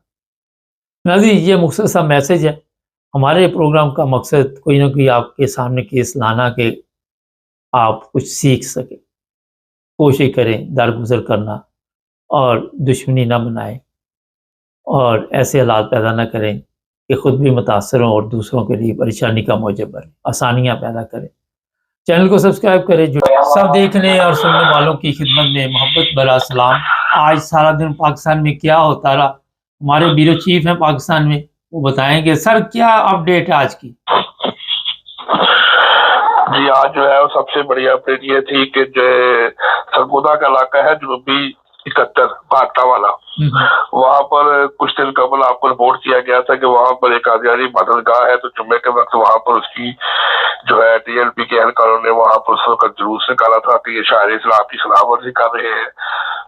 ناظرین، یہ مختصر میسج ہے۔ ہمارے پروگرام کا مقصد کوئی نہ کوئی آپ کے سامنے کیس لانا کہ آپ کچھ سیکھ سکیں، کوشش کریں درگزر کرنا اور دشمنی نہ بنائیں اور ایسے حالات پیدا نہ کریں کہ خود بھی متاثر ہوں اور دوسروں کے لیے پریشانی کا موجب بنیں، آسانیاں پیدا کریں۔ چینل کو سبسکرائب کریں۔ جو سب دیکھنے اور سننے والوں کی خدمت میں محبت بھرا سلام۔ آج سارا دن پاکستان میں کیا ہوتا رہا، ہمارے بیورو چیف ہیں پاکستان میں، وہ بتائیں گے۔ سر، کیا اپڈیٹ ہے آج کی؟ جی، آج جو ہے وہ سب سے بڑی اپڈیٹ یہ تھی کہ جو سرگودا کا علاقہ ہے جنوبی 71 بھاٹا والا، وہاں پر کچھ دن قبل آپ کو رپورٹ کیا گیا تھا کہ وہاں پر ایک قادیانی عبادت گاہ ہے، تو جمعے کے وقت وہاں پر اس کی جو ہے ٹی ایل پی کے اہلکاروں نے وہاں پر اس وقت جلوس نکالا تھا کہ یہ شاعر اسلام کی سلام ورزی کر رہے ہیں۔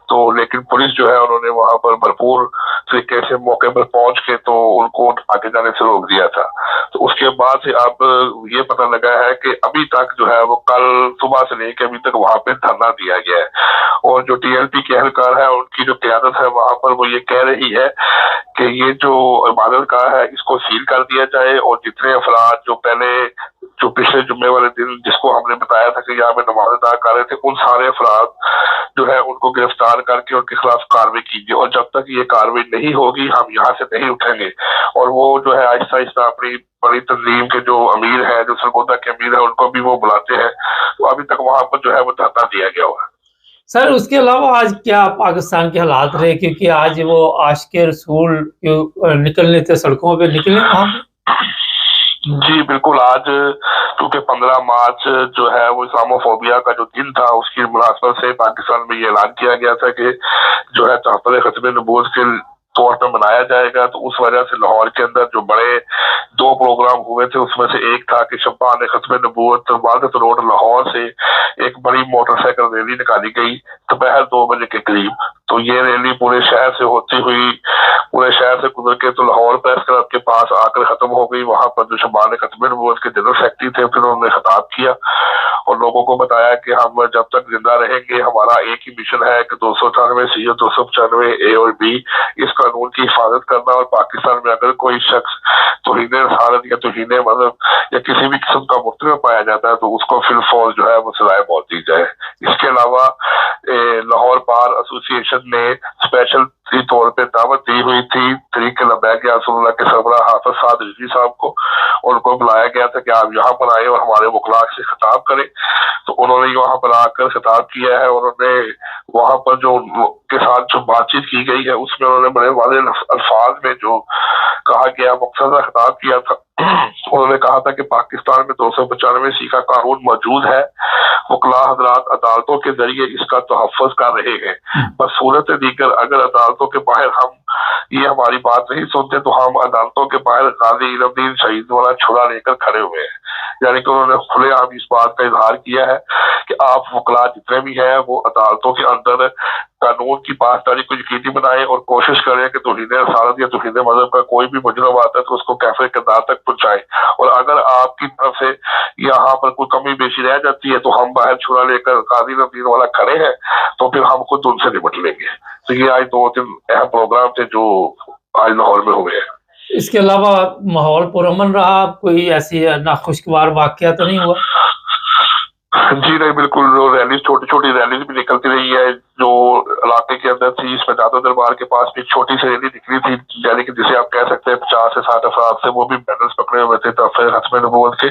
تو لیکن پولیس جو ہے انہوں نے وہاں پر بھرپور طریقے سے موقع پر پہنچ کے تو ان کو آگے جانے سے روک دیا تھا۔ تو اس کے بعد سے اب یہ پتہ لگا ہے کہ ابھی تک جو ہے وہ کل صبح سے لے کے ابھی تک وہاں پہ دھرنا دیا گیا ہے، اور جو ٹی ایل پی کے اہلکار ہے ان کی جو قیادت ہے وہاں پر وہ یہ کہہ رہی ہے کہ یہ جو عبادت گاہ ہے اس کو سیل کر دیا جائے، اور جتنے افراد جو پچھلے جمعے والے دن جس کو ہم نے بتایا تھا کہ یہاں پہ نماز ادا کر رہے تھے، ان سارے افراد جو ہے ان کو گرفتار کر کے ان کے خلاف کارروائی کیجیے، اور جب تک یہ کارروائی نہیں ہوگی ہم یہاں سے نہیں اٹھیں گے۔ اور وہ جو ہے آہستہ آہستہ اپنی بڑی تنظیم کے جو امیر ہے، جو سرگودا کے امیر ہے، ان کو بھی وہ بلاتے ہیں۔ تو ابھی تک وہاں پر جو ہے وہ دھرنا دیا گیا ہوا ہے۔ سر، اس کے علاوہ آج کیا پاکستان کے حالات رہے؟ کیونکہ آج وہ عاشق رسول نکلنے تھے، سڑکوں پہ نکلے وہاں پہ۔ جی بالکل، آج کیونکہ 15 مارچ جو ہے وہ اسلاموفوبیا کا جو دن تھا، اس کی مناسبت سے پاکستان میں یہ اعلان کیا گیا تھا کہ جو ہے تحفظ ختم نبوت کے طور پر منایا جائے گا۔ تو اس وجہ سے لاہور کے اندر جو بڑے 2 پروگرام ہوئے تھے، اس میں سے ایک تھا کہ شبان ختم نبوت وادت روڈ لاہور سے ایک بڑی موٹر سائیکل ریلی نکالی گئی دوپہر 2 بجے کے قریب۔ تو یہ ریلی پورے شہر سے ہوتی ہوئی پورے شہر سے گزر کے تو لاہور پریس کلب کے پاس آ کر ختم ہو گئی۔ وہاں پر جو شبان ختم نبوت کے جنرل سیکرٹری تھے، پھر انہوں نے خطاب کیا اور لوگوں کو بتایا کہ ہم جب تک زندہ رہیں گے ہمارا ایک ہی مشن ہے کہ 298 سی اور 295 اے اور بی اس قانون کی حفاظت کرنا، اور پاکستان میں اگر کوئی شخص توہین رسالت یا توہین مذہب یا کسی بھی قسم کا مرتکب پایا جاتا ہے تو اس کو فی الفور جو ہے وہ سزائے موت دی جائے۔ اس کے علاوہ لاہور بار ایسوسی ایشن نے اسپیشل طور پہ دعوت دی ہوئی تھی طریق لبیک یا رسول اللہ کے سربراہ حافظ سعد رضوی صاحب کو، ان کو بلایا گیا تھا کہ آپ یہاں پر آئے اور ہمارے وکلاء سے خطاب کریں۔ تو انہوں نے وہاں پر آ کر خطاب کیا ہے، اور انہوں نے وہاں پر جو کے ساتھ جو بات چیت کی گئی ہے اس میں انہوں نے بڑے واضح الفاظ میں جو کہا گیا مقصدہ خطاب کیا تھا۔ انہوں نے کہا تھا کہ پاکستان میں 295 سی کا قانون موجود ہے، وکلاء حضرات عدالتوں کے ذریعے اس کا تحفظ کر رہے ہیں، بس صورت دیگر اگر عدالتوں کے باہر یہ ہماری بات نہیں سنتے تو ہم عدالتوں کے باہر غازی علم دین شہید والا چھڑا لے کر کھڑے ہوئے ہیں۔ یعنی کہ انہوں نے کھلے عام اس بات کا اظہار کیا ہے کہ آپ وکلاء جتنے بھی ہیں وہ عدالتوں کے اندر قانون کی پاسداری کو یقینی بنائیں اور کوشش کریں کہ توہین رسالت یا توہین مذہب کا کوئی بھی مجرم آتا ہے تو اس کو کیفر کردار تک پہنچائیں، اور اگر آپ کی طرف سے یہاں پر کوئی کمی بیشی رہ جاتی ہے تو ہم باہر چھڑا لے کر قاضی نظیر والا کھڑے ہیں، تو پھر ہم خود ان سے نمٹ لیں گے۔ تو یہ آج 2-3 اہم پروگرام تھے جو آج لاہور میں ہوئے ہیں۔ اس کے علاوہ ماحول پرامن رہا؟ کوئی ایسی ناخوشگوار واقعہ تو نہیں ہوا؟ جی نہیں، بالکل ریلیز چھوٹی چھوٹی ریلیز بھی نکلتی رہی ہے جو علاقے کے اندر تھی۔ اس میں داتا دربار کے پاس بھی ایک چھوٹی سی ریلی نکلی تھی، یعنی کہ جسے آپ کہہ سکتے ہیں 50 سے 60 افراد سے، وہ بھی بینرز پکڑے ہوئے تھے تحفظ ختم نبوت کے۔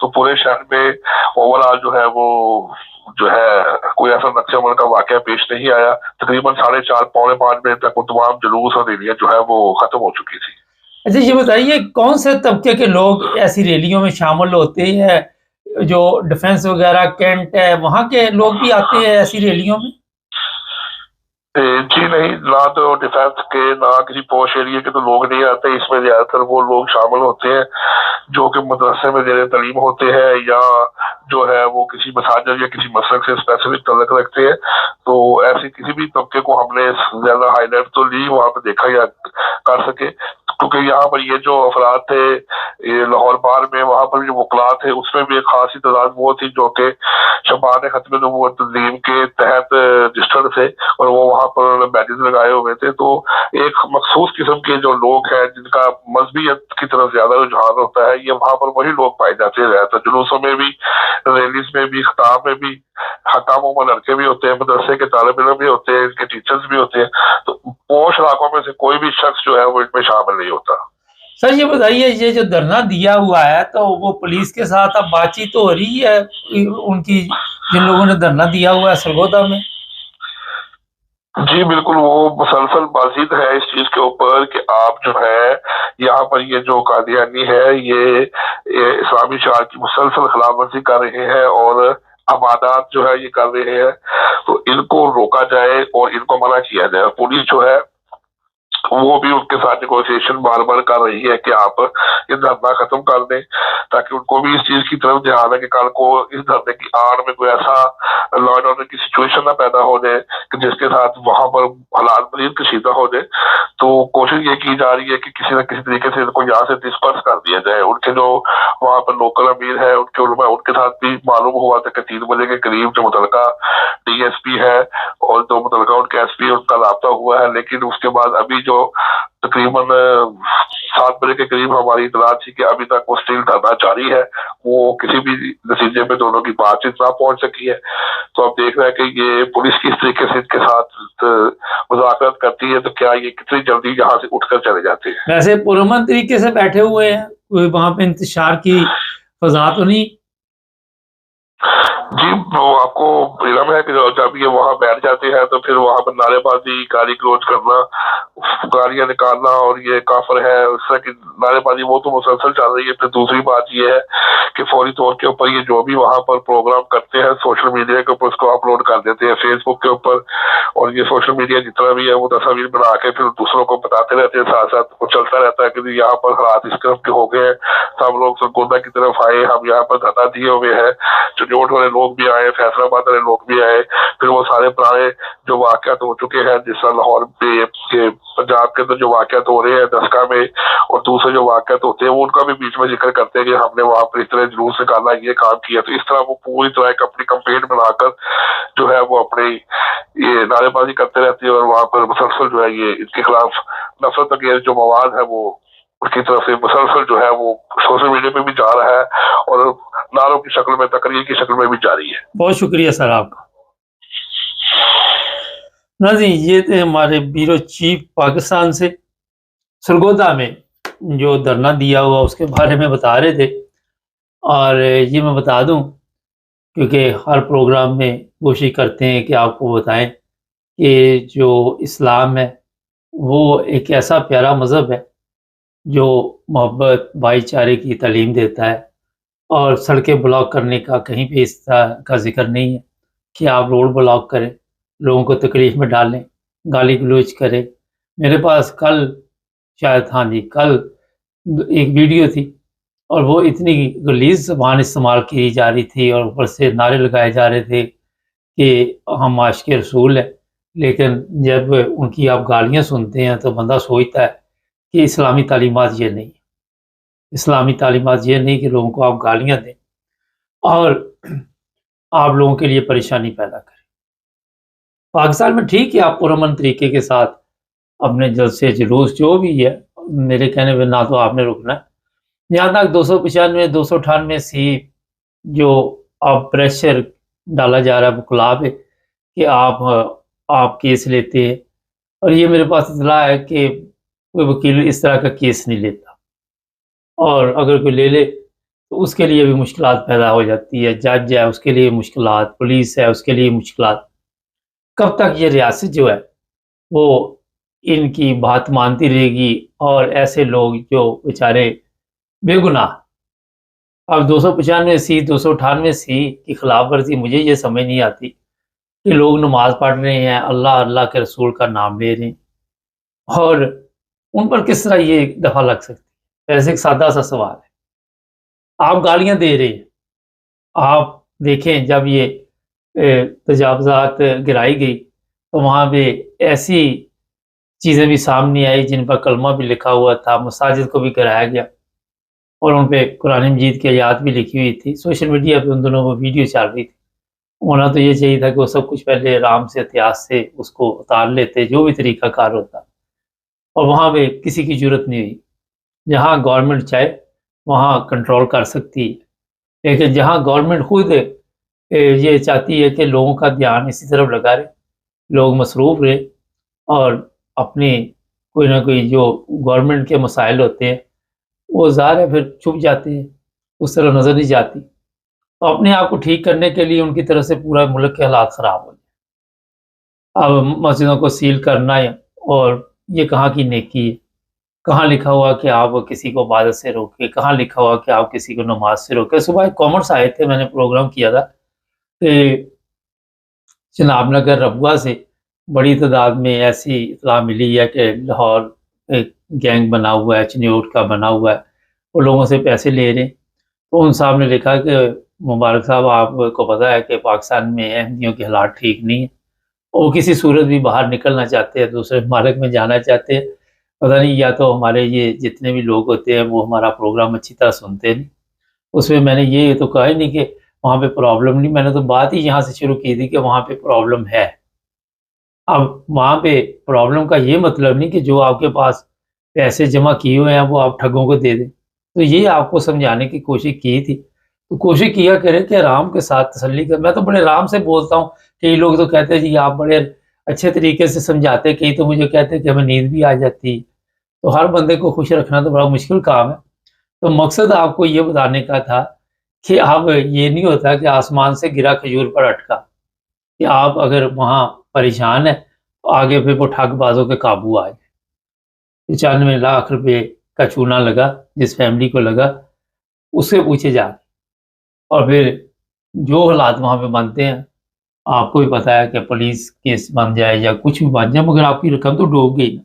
تو پورے شہر میں اوور آل جو ہے وہ جو ہے کوئی ایسا نقص عمل کا واقعہ پیش نہیں آیا۔ تقریباً 4:30 پونے 5 بجے تک وہ تمام جلوس اور ریلیاں جو ہے وہ ختم ہو چکی تھی۔ اچھا، یہ بتائیے کون سے طبقے کے لوگ ایسی ریلیوں میں شامل ہوتے ہیں؟ جو ڈیفنس وغیرہ کینٹ ہے وہاں کے لوگ بھی آتے ہیں ایسی ریلیوں میں؟ جی نہیں، نہ تو ڈیفینس کے نہ کسی پوش ایریے کے تو لوگ نہیں آتے۔ اس میں زیادہ تر وہ لوگ شامل ہوتے ہیں جو کہ مدرسے میں زیر تعلیم ہوتے ہیں یا جو ہے وہ کسی مساجد یا کسی مسلک سے اسپیسیفک تعلق رکھتے ہیں۔ تو ایسے کسی بھی طبقے کو ہم نے زیادہ ہائی لائٹ تو نہیں وہاں پہ دیکھا یا کر سکے۔ کیونکہ یہاں پر یہ جو افراد تھے لاہور بار میں، وہاں پر جو وکلاء تھے اس میں بھی ایک خاصی تعداد وہ تھی جو کہ شبان ختم نبوت تنظیم کے تحت رجسٹرڈ تھے، اور وہ وہاں پر بیجز لگائے ہوئے تھے۔ تو ایک مخصوص قسم کے جو لوگ ہیں جن کا مذہبیت کی طرف زیادہ رجحان ہوتا ہے، یہ وہاں پر وہی لوگ پائے جاتے ہیں زیادہ تر، جلوسوں میں بھی، ریلیز میں بھی، خطاب میں بھی۔ حکاموں میں لڑکے بھی ہوتے ہیں، مدرسے کے طالب علم بھی ہوتے ہیں، ان کے ٹیچرز بھی ہوتے ہیں، تو پوش علاقوں میں سے کوئی بھی شخص جو ہے وہ ان میں شامل نہیں ہوتا۔ سر یہ بتائیے، یہ جو دھرنا دیا ہوا ہے تو وہ پولیس کے ساتھ اب بات چیت تو ہو رہی ہے ان کی، جن لوگوں نے دھرنا دیا ہوا ہے سرگودا میں؟ جی بالکل، وہ مسلسل بازید ہے اس چیز کے اوپر کہ آپ جو ہے یہاں پر یہ جو قادیانی ہے یہ اسلامی شعار کی مسلسل خلاف ورزی کر رہے ہیں اور عبادات جو ہے یہ کر رہے ہیں، تو ان کو روکا جائے اور ان کو منع کیا جائے۔ پولیس جو ہے وہ بھی ان کے ساتھ نیگوسیشن بار بار کر رہی ہے کہ آپ یہ دھرنا ختم کر دیں، تاکہ ان کو بھی اس چیز کی طرف دھیان ہے کہ کل کو اس دھرنے کی آڑ میں کوئی ایسا لا اینڈ آرڈر کی سچویشن نہ پیدا ہو جائے کہ جس کے ساتھ وہاں پر حالات مزید کشیدہ ہو جائے۔ تو کوشش یہ کی جا رہی ہے کہ کسی نہ کسی طریقے سے ان کو یہاں سے ڈسپرس کر دیا جائے۔ ان کے جو وہاں پر لوکل امیر ہے، ان کے علماء، ان کے ساتھ بھی معلوم ہوا تھا کہ 3 بجے کے قریب جو متعلقہ ڈی ایس پی ہے اور جو متعلقہ ان کے ایس پی ان کا رابطہ ہوا ہے، لیکن اس کے بعد ابھی جو تقریباً 7 بجے کے قریب ہماری اطلاع تھی کہ ابھی تک وہ اسٹل دھرنا جاری ہے، وہ کسی بھی نتیجے پہ دونوں کی بات چیت نہ پہنچ سکی ہے۔ تو اب دیکھ رہے ہیں کہ یہ پولیس کس طریقے سے ان کے ساتھ مذاکرات کرتی ہے، تو کیا یہ کتنی جلدی یہاں سے اٹھ کر چلے جاتے ہیں۔ ویسے پرامن طریقے سے بیٹھے ہوئے ہیں، کوئی وہاں پہ انتشار کی فضا تو نہیں؟ جی وہ آپ کو علم ہے کہ جب یہ وہاں بیٹھ جاتے ہیں تو پھر وہاں پر نعرے بازی، گالی گلوچ کرنا، گالیاں نکالنا اور یہ کافر ہے، اس طرح کی نعرے بازی وہ تو مسلسل چل رہی ہے۔ پھر دوسری بات یہ ہے کہ فوری طور کے اوپر یہ جو بھی وہاں پر پروگرام کرتے ہیں سوشل میڈیا کے اوپر اس کو اپلوڈ کر دیتے ہیں، فیس بک کے اوپر، اور یہ سوشل میڈیا جتنا بھی ہے وہ تصاویر بنا کے پھر دوسروں کو بتاتے رہتے ہیں، ساتھ ساتھ وہ چلتا رہتا ہے کہ یہاں پر حالات اس قسم کے ہو گئے ہیں، سب لوگ سرگودا کی طرف آئے، ہم یہاں پر دھرنا دیے ہوئے ہیں، چنوٹ والے لوگ بھی آئے، فیصل آباد والے لوگ بھی آئے، پھر وہ سارے پرانے جو واقعات ہو چکے ہیں جس طرح لاہور پہ پنجاب کے اندر جو واقعات ہو رہے ہیں دسکا میں، اور دوسرے جو واقعات ہوتے ہیں وہ ان کا بھی بیچ میں ذکر کرتے ہیں کہ ہم نے وہاں پر اس طرح جلوس نکالا، یہ کام کیا۔ تو اس طرح وہ پوری طرح ایک اپنی کمپین بنا کر جو ہے وہ اپنی یہ نعرے بازی کرتے رہتے ہیں، اور وہاں پر مسلسل جو ہے یہ ان کے خلاف نفرت انگیز جو مواد ہے وہ ان کی طرف سے مسلسل جو ہے وہ سوشل میڈیا پہ بھی جا رہا ہے اور نعروں کی شکل میں، تقریر کی شکل میں بھی جاری ہے۔ بہت شکریہ سر آپ کا۔ ناظرین یہ تھے ہمارے بیورو چیف پاکستان سے، سرگودا میں جو دھرنا دیا ہوا اس کے بارے میں بتا رہے تھے۔ اور یہ میں بتا دوں کیونکہ ہر پروگرام میں کوشش کرتے ہیں کہ آپ کو بتائیں کہ جو اسلام ہے وہ ایک ایسا پیارا مذہب ہے جو محبت، بھائی چارے کی تعلیم دیتا ہے، اور سڑکیں بلاک کرنے کا کہیں پہ اس طرح کا ذکر نہیں ہے کہ آپ روڈ بلاک کریں، لوگوں کو تکلیف میں ڈالیں، گالی گلوچ کریں۔ میرے پاس کل شاید، ہاں جی کل، ایک ویڈیو تھی اور وہ اتنی غلیظ زبان استعمال کی جا رہی تھی اور اوپر سے نعرے لگائے جا رہے تھے کہ ہم عاشق رسول ہیں، لیکن جب ان کی آپ گالیاں سنتے ہیں تو بندہ سوچتا ہے کہ اسلامی تعلیمات یہ نہیں، اسلامی تعلیمات یہ نہیں کہ لوگوں کو آپ گالیاں دیں اور آپ لوگوں کے لیے پریشانی پیدا کریں۔ پاکستان میں ٹھیک ہے آپ پرامن طریقے کے ساتھ اپنے جلسے جلوس جو بھی ہے، میرے کہنے پہ نہ تو آپ نے رکنا ہے، یہاں تک 295 298 سی جو اب پریشر ڈالا جا رہا ہے وکلاء پہ کہ آپ کیس لیتے ہیں، اور یہ میرے پاس اطلاع ہے کہ کوئی وکیل اس طرح کا کیس نہیں لیتا، اور اگر کوئی لے لے تو اس کے لیے بھی مشکلات پیدا ہو جاتی ہے، جج ہے اس کے لیے مشکلات، پولیس ہے اس کے لیے مشکلات۔ کب تک یہ ریاست جو ہے وہ ان کی بات مانتی رہے گی، اور ایسے لوگ جو بیچارے بے گناہ، اب 295 سی 298 سی کی خلاف ورزی مجھے یہ سمجھ نہیں آتی کہ لوگ نماز پڑھ رہے ہیں، اللہ اللہ کے رسول کا نام لے رہے ہیں، اور ان پر کس طرح یہ دفعہ لگ سکتی ہے؟ ایسے ایک سادہ سا سوال ہے۔ آپ گالیاں دے رہے ہیں، آپ دیکھیں جب یہ تجاوزات گرائی گئی تو وہاں پہ ایسی چیزیں بھی سامنے آئی جن پر کلمہ بھی لکھا ہوا تھا، مساجد کو بھی کرایا گیا اور ان پہ قرآن مجید کی آیات بھی لکھی ہوئی تھی۔ سوشل میڈیا پہ ان دنوں وہ ویڈیو چل رہی تھی۔ ہونا تو یہ چاہیے تھا کہ وہ سب کچھ پہلے آرام سے احتیاط سے اس کو اتار لیتے، جو بھی طریقہ کار ہوتا، اور وہاں پہ کسی کی ضرورت نہیں ہوئی۔ جہاں گورنمنٹ چاہے وہاں کنٹرول کر سکتی ہے، لیکن جہاں گورنمنٹ خود یہ چاہتی ہے کہ لوگوں کا دھیان اسی طرف لگا رہے، لوگ مصروف رہے اور اپنے کوئی نہ کوئی جو گورنمنٹ کے مسائل ہوتے ہیں وہ ظاہر ہے پھر چھپ جاتے ہیں، اس طرح نظر نہیں جاتی، تو اپنے آپ کو ٹھیک کرنے کے لیے ان کی طرف سے پورا ملک کے حالات خراب ہو جائے۔ اب مسجدوں کو سیل کرنا ہے، اور یہ کہاں کی نیکی ہے؟ کہاں لکھا ہوا کہ آپ کسی کو عبادت سے روکے؟ کہاں لکھا ہوا کہ آپ کسی کو نماز سے روکے؟ صبح ایک کامنٹس آئے تھے، میں نے پروگرام کیا تھا کہ جناب نگر ربوہ سے بڑی تعداد میں ایسی اطلاع ملی ہے کہ لاہور ایک گینگ بنا ہوا ہے، چنیوٹ کا بنا ہوا ہے، وہ لوگوں سے پیسے لے رہے ہیں۔ تو ان صاحب نے لکھا کہ مبارک صاحب، آپ کو پتہ ہے کہ پاکستان میں احمدیوں کے حالات ٹھیک نہیں ہیں، وہ کسی صورت بھی باہر نکلنا چاہتے ہیں، دوسرے ممالک میں جانا چاہتے ہیں، پتہ نہیں یا تو ہمارے یہ جتنے بھی لوگ ہوتے ہیں وہ ہمارا پروگرام اچھی طرح سنتے نہیں۔ اس میں میں نے یہ تو کہا ہی نہیں کہ وہاں پہ پرابلم نہیں، میں نے تو بات ہی یہاں سے شروع کی تھی کہ وہاں پہ پرابلم ہے۔ اب وہاں پہ پرابلم کا یہ مطلب نہیں کہ جو آپ کے پاس پیسے جمع کیے ہوئے ہیں وہ آپ ٹھگوں کو دے دیں، تو یہ آپ کو سمجھانے کی کوشش کی تھی، تو کوشش کیا کریں کہ آرام کے ساتھ تسلی کر۔ میں تو بڑے آرام سے بولتا ہوں، کئی لوگ تو کہتے ہیں جی آپ بڑے اچھے طریقے سے سمجھاتے، کئی تو مجھے کہتے ہیں کہ ہمیں نیند بھی آ جاتی، تو ہر بندے کو خوش رکھنا تو بڑا مشکل کام ہے۔ تو مقصد آپ کو یہ بتانے کا تھا کہ اب یہ نہیں ہوتا کہ آسمان سے گرا کھجور پر اٹکا، کہ آپ اگر وہاں پریشان ہیں تو آگے پھر وہ ٹھگ بازوں کے قابو آ جائے۔ 95 لاکھ روپے کا چونا لگا جس فیملی کو لگا، اس سے پوچھے جا کے، اور پھر جو حالات وہاں پہ بنتے ہیں آپ کو بھی پتہ ہے کہ پولیس کیس بن جائے یا کچھ بھی بن جائے، مگر آپ کی رقم تو ڈوب گئی نا۔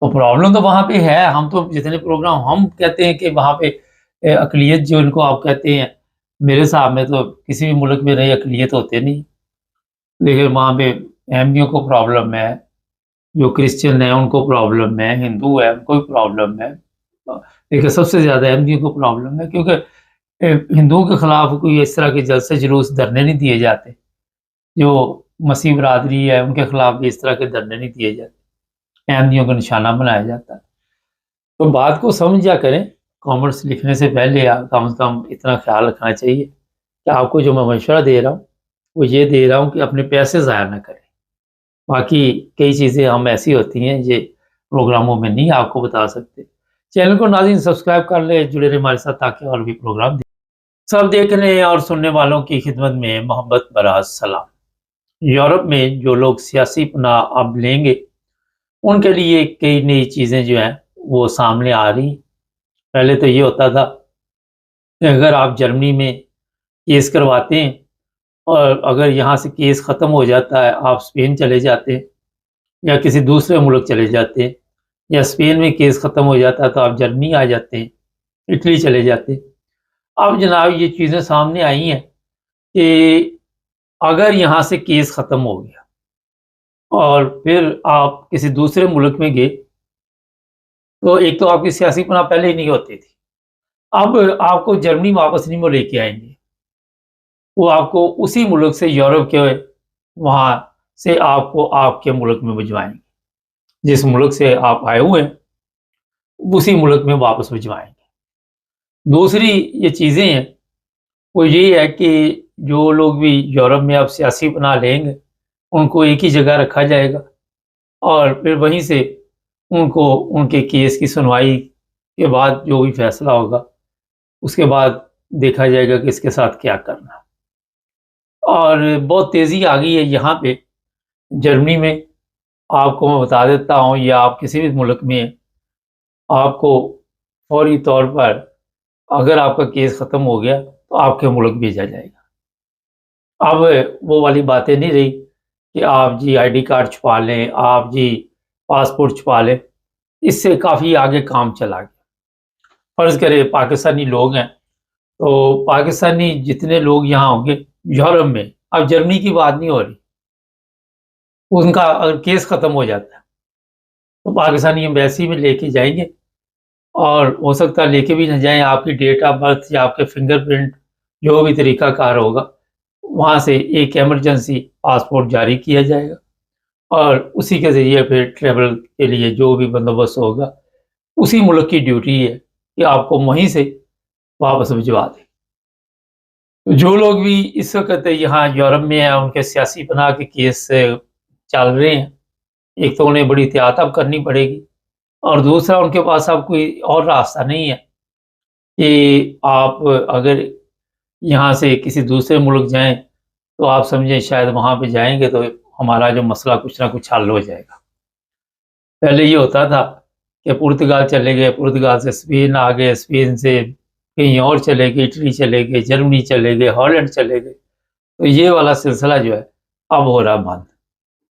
تو پرابلم تو وہاں پہ ہے۔ ہم تو جتنے پروگرام ہم کہتے ہیں کہ وہاں پہ اقلیت جو ان کو آپ کہتے ہیں، میرے حساب میں تو کسی بھی ملک میں نئی اقلیت ہوتے نہیں، لیکن وہاں پہ احمدیوں کو پرابلم ہے، جو کرسچن ہیں ان کو پرابلم ہے، ہندو ہے ان کو بھی پرابلم ہے، لیکن سب سے زیادہ احمدیوں کو پرابلم ہے، کیونکہ ہندوؤں کے خلاف کوئی اس طرح کے جلسے جلوس دھرنے نہیں دیے جاتے، جو مسیح برادری ہے ان کے خلاف بھی اس طرح کے دھرنے نہیں دیے جاتے، احمدیوں کا نشانہ بنایا جاتا ہے۔ تو بات کو سمجھا کریں، کامنٹس لکھنے سے پہلے کم از کم اتنا خیال رکھنا چاہیے کہ آپ کو جو میں مشورہ دے رہا ہوں وہ یہ دے رہا ہوں کہ اپنے پیسے ضائع نہ کریں۔ باقی کئی چیزیں ہم ایسی ہوتی ہیں یہ پروگراموں میں نہیں آپ کو بتا سکتے۔ چینل کو ناظرین سبسکرائب کر لیں، جڑے رہے ہمارے ساتھ تاکہ اور بھی پروگرام سب دیکھنے اور سننے والوں کی خدمت میں محبت بھرا سلام۔ یورپ میں جو لوگ سیاسی پناہ اب لیں گے ان کے لیے کئی نئی چیزیں جو ہیں وہ سامنے آ رہی ہیں۔ پہلے تو یہ ہوتا تھا کہ اگر آپ جرمنی میں کیس کرواتے ہیں اور اگر یہاں سے کیس ختم ہو جاتا ہے آپ اسپین چلے جاتے ہیں یا کسی دوسرے ملک چلے جاتے ہیں، یا اسپین میں کیس ختم ہو جاتا ہے تو آپ جرمنی آ جاتے ہیں، اٹلی چلے جاتے ہیں۔ اب جناب یہ چیزیں سامنے آئی ہیں کہ اگر یہاں سے کیس ختم ہو گیا اور پھر آپ کسی دوسرے ملک میں گئے تو ایک تو آپ کی سیاسی پناہ پہلے ہی نہیں ہوتی تھی، اب آپ کو جرمنی واپس نہیں وہ لے کے آئیں گے، وہ آپ کو اسی ملک سے یورپ کے وہاں سے آپ کو آپ کے ملک میں بھجوائیں گے، جس ملک سے آپ آئے ہوئے ہیں اسی ملک میں واپس بھجوائیں گے۔ دوسری یہ چیزیں ہیں وہ یہ ہے کہ جو لوگ بھی یورپ میں اب سیاسی پناہ لیں گے ان کو ایک ہی جگہ رکھا جائے گا اور پھر وہیں سے ان کو ان کے کیس کی سنوائی کے بعد جو بھی فیصلہ ہوگا اس کے بعد دیکھا جائے گا کہ اس کے ساتھ کیا کرنا۔ اور بہت تیزی آ گئی ہے یہاں پہ جرمنی میں، آپ کو میں بتا دیتا ہوں، یا آپ کسی بھی ملک میں آپ کو فوری طور پر اگر آپ کا کیس ختم ہو گیا تو آپ کے ملک بھیجا جائے گا۔ اب وہ والی باتیں نہیں رہی کہ آپ جی آئی ڈی کارڈ چھپا لیں، آپ جی پاسپورٹ چھپا لیں، اس سے کافی آگے کام چلا گیا۔ فرض کرے پاکستانی لوگ ہیں تو پاکستانی جتنے لوگ یہاں ہوں گے یورپ میں، اب جرمنی کی بات نہیں ہو رہی، ان کا اگر کیس ختم ہو جاتا ہے تو پاکستانی ایمبیسی میں لے کے جائیں گے، اور ہو سکتا ہے لے کے بھی نہ جائیں، آپ کی ڈیٹ آف برتھ یا آپ کے فنگر پرنٹ جو بھی طریقہ کار ہوگا وہاں سے ایک ایمرجنسی پاسپورٹ جاری کیا جائے گا، اور اسی کے ذریعے پھر ٹریول کے لیے جو بھی بندوبست ہوگا اسی ملک کی ڈیوٹی ہے کہ آپ کو وہیں سے واپس بھجوا دیں۔ جو لوگ بھی اس وقت یہاں یورپ میں ہیں، ان کے سیاسی پناہ کے کیس چل رہے ہیں، ایک تو انہیں بڑی احتیاط اب کرنی پڑے گی، اور دوسرا ان کے پاس اب کوئی اور راستہ نہیں ہے کہ آپ اگر یہاں سے کسی دوسرے ملک جائیں تو آپ سمجھیں شاید وہاں پہ جائیں گے تو ہمارا جو مسئلہ کچھ نہ کچھ حل ہو جائے گا۔ پہلے یہ ہوتا تھا کہ پرتگال چلے گئے، پرتگال سے اسپین آ گئے، اسپین سے کہیں اور چلے گئے، اٹلی چلے گئے، جرمنی چلے گئے، ہالینڈ چلے گئے، تو یہ والا سلسلہ جو ہے اب ہو رہا بند،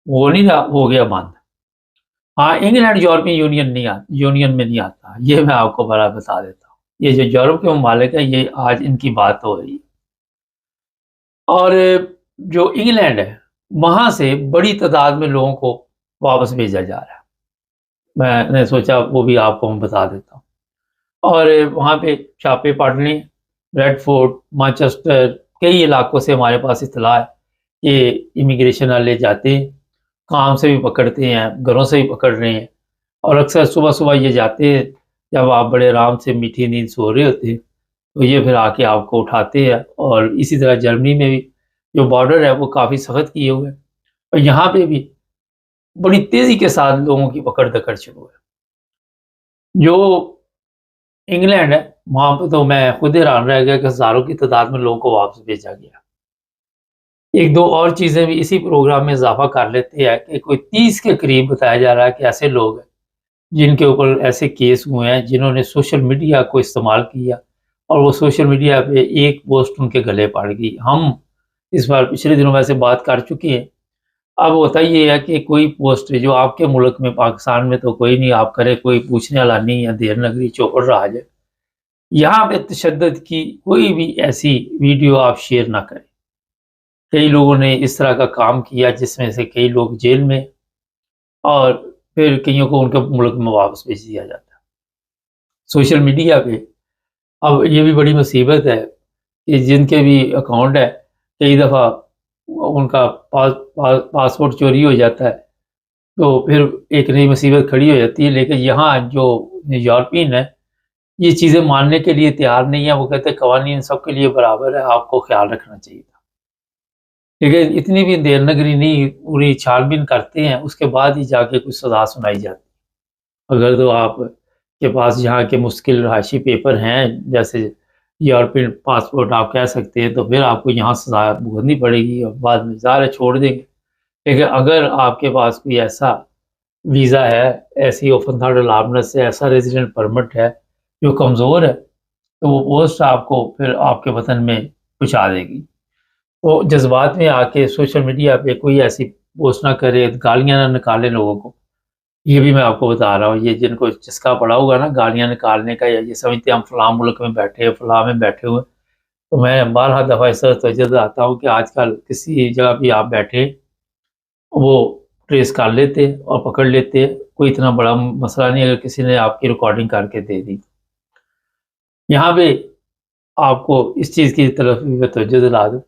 وہ نہیں رہا، ہو گیا بند۔ ہاں، انگلینڈ یورپی یونین میں نہیں آتا، یہ میں آپ کو بڑا بتا دیتا ہوں۔ یہ جو یورپ کے ممالک ہیں یہ آج ان کی بات ہو رہی ہے، اور جو انگلینڈ ہے وہاں سے بڑی تعداد میں لوگوں کو واپس بھیجا جا رہا ہے، میں نے سوچا وہ بھی آپ کو میں بتا دیتا ہوں۔ اور وہاں پہ چھاپے پڑنے، ریڈ فورٹ، مانچسٹر، کئی علاقوں سے ہمارے پاس اطلاع ہے کہ امیگریشن والے جاتے ہیں، کام سے بھی پکڑتے ہیں، گھروں سے بھی پکڑ رہے ہیں، اور اکثر صبح صبح یہ جاتے ہیں جب آپ بڑے آرام سے میٹھی نیند سو رہے ہوتے ہیں، تو یہ پھر آ کے آپ کو اٹھاتے ہیں۔ اور اسی طرح جرمنی میں بھی جو بارڈر ہے وہ کافی سخت کیے ہوئے ہیں، اور یہاں پہ بھی بڑی تیزی کے ساتھ لوگوں کی پکڑ دکڑ شروع ہے۔ جو انگلینڈ ہے وہاں پہ تو میں خود حیران رہ گیا کہ ہزاروں کی تعداد میں لوگوں کو واپس بھیجا گیا۔ ایک دو اور چیزیں بھی اسی پروگرام میں اضافہ کر لیتے ہیں کہ کوئی 30 کے قریب بتایا جا رہا ہے کہ ایسے لوگ ہیں جن کے اوپر ایسے کیس ہوئے ہیں جنہوں نے سوشل میڈیا کو استعمال کیا، اور وہ سوشل میڈیا پہ ایک پوسٹ ان کے گلے پڑ گئی۔ ہم اس بار پچھلے دنوں میں سے بات کر چکے ہیں۔ اب ہوتا یہ ہے کہ کوئی پوسٹ جو آپ کے ملک میں، پاکستان میں تو کوئی نہیں، آپ کرے کوئی پوچھنے والا نہیں ہے، دیر نگری چوپڑ راج ہے، یہاں پہ تشدد کی کوئی بھی ایسی ویڈیو آپ شیئر نہ کریں۔ کئی لوگوں نے اس طرح کا کام کیا جس میں سے کئی لوگ جیل میں، اور پھر کئیوں کو ان کے ملک میں واپس بھیج دیا جاتا ہے۔ سوشل میڈیا پہ اب یہ بھی بڑی مصیبت ہے کہ جن کے بھی اکاؤنٹ ہے کئی دفعہ ان کا پاسپورٹ چوری ہو جاتا ہے، تو پھر ایک نئی مصیبت کھڑی ہو جاتی ہے۔ لیکن یہاں جو یورپین ہے یہ چیزیں ماننے کے لیے تیار نہیں ہے، وہ کہتے ہیں قوانین سب کے لیے برابر ہے، آپ کو خیال رکھنا چاہیے تھا۔ لیکن اتنی بھی دیر نگری نہیں، پوری چھان بین کرتے ہیں، اس کے بعد ہی جا کے کچھ سزا سنائی جاتی ہے۔ اگر تو آپ کے پاس یہاں کے مشکل رہائشی پیپر ہیں جیسے یورپین پاسپورٹ آپ کہہ سکتے ہیں، تو پھر آپ کو یہاں سزا بھگتنی پڑے گی، اور بعد میں ظاہر ہے چھوڑ دیں گے۔ لیکن اگر آپ کے پاس کوئی ایسا ویزا ہے، ایسی اوپن تھرڈ الارمنس ہے، ایسا ریزیڈنٹ پرمٹ ہے جو کمزور ہے، تو وہ پوسٹ آپ کو پھر آپ کے وطن میں پہنچا دے گی۔ تو جذبات میں آ کے سوشل میڈیا پہ کوئی ایسی پوسٹ نہ کرے، گالیاں نہ نکالے لوگوں کو، یہ بھی میں آپ کو بتا رہا ہوں۔ یہ جن کو چسکا پڑا ہوگا نا گالیاں نکالنے کا، یا یہ سمجھتے ہیں ہم فلاں ملک میں بیٹھے ہیں، فلاں میں بیٹھے ہوئے، تو میں بارہا دفعہ اس طرح توجہ دلاتا ہوں کہ آج کل کسی جگہ بھی آپ بیٹھے وہ ٹریس کر لیتے اور پکڑ لیتے، کوئی اتنا بڑا مسئلہ نہیں اگر کسی نے آپ کی ریکارڈنگ کر کے دے دی۔ یہاں پہ آپ کو اس چیز کی طرف بھی میں توجہ دلا دوں،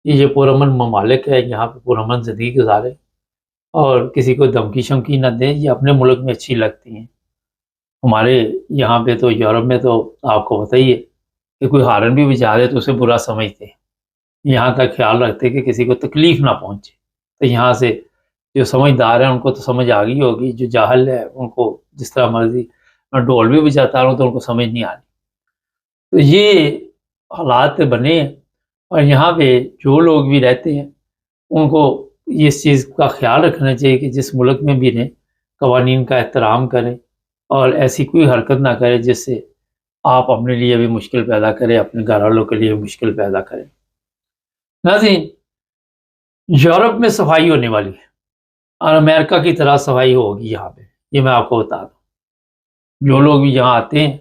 یہ پرامن ممالک ہے، یہاں پہ پرامن زندگی گزارے اور کسی کو دھمکی شمکی نہ دیں، یہ اپنے ملک میں اچھی لگتی ہیں۔ ہمارے یہاں پہ تو یورپ میں تو آپ کو پتہ ہی ہے کہ کوئی ہارن بھی بجا دے تو اسے برا سمجھتے ہیں، یہاں تک خیال رکھتے کہ کسی کو تکلیف نہ پہنچے۔ تو یہاں سے جو سمجھدار ہیں ان کو تو سمجھ آ گئی ہوگی، جو جاہل ہے ان کو جس طرح مرضی میں ڈھول بھی بجاتا رہوں تو ان کو سمجھ نہیں آ رہی۔ تو یہ حالات بنے ہیں، اور یہاں پہ جو لوگ بھی رہتے ہیں ان کو اس چیز کا خیال رکھنا چاہیے کہ جس ملک میں بھی رہیں قوانین کا احترام کریں، اور ایسی کوئی حرکت نہ کریں جس سے آپ اپنے لیے بھی مشکل پیدا کریں، اپنے گھر والوں کے لیے بھی مشکل پیدا کریں۔ ناظرین، یورپ میں صفائی ہونے والی ہے، اور امریکہ کی طرح صفائی ہوگی یہاں پہ، یہ میں آپ کو بتا دوں۔ جو لوگ بھی یہاں آتے ہیں،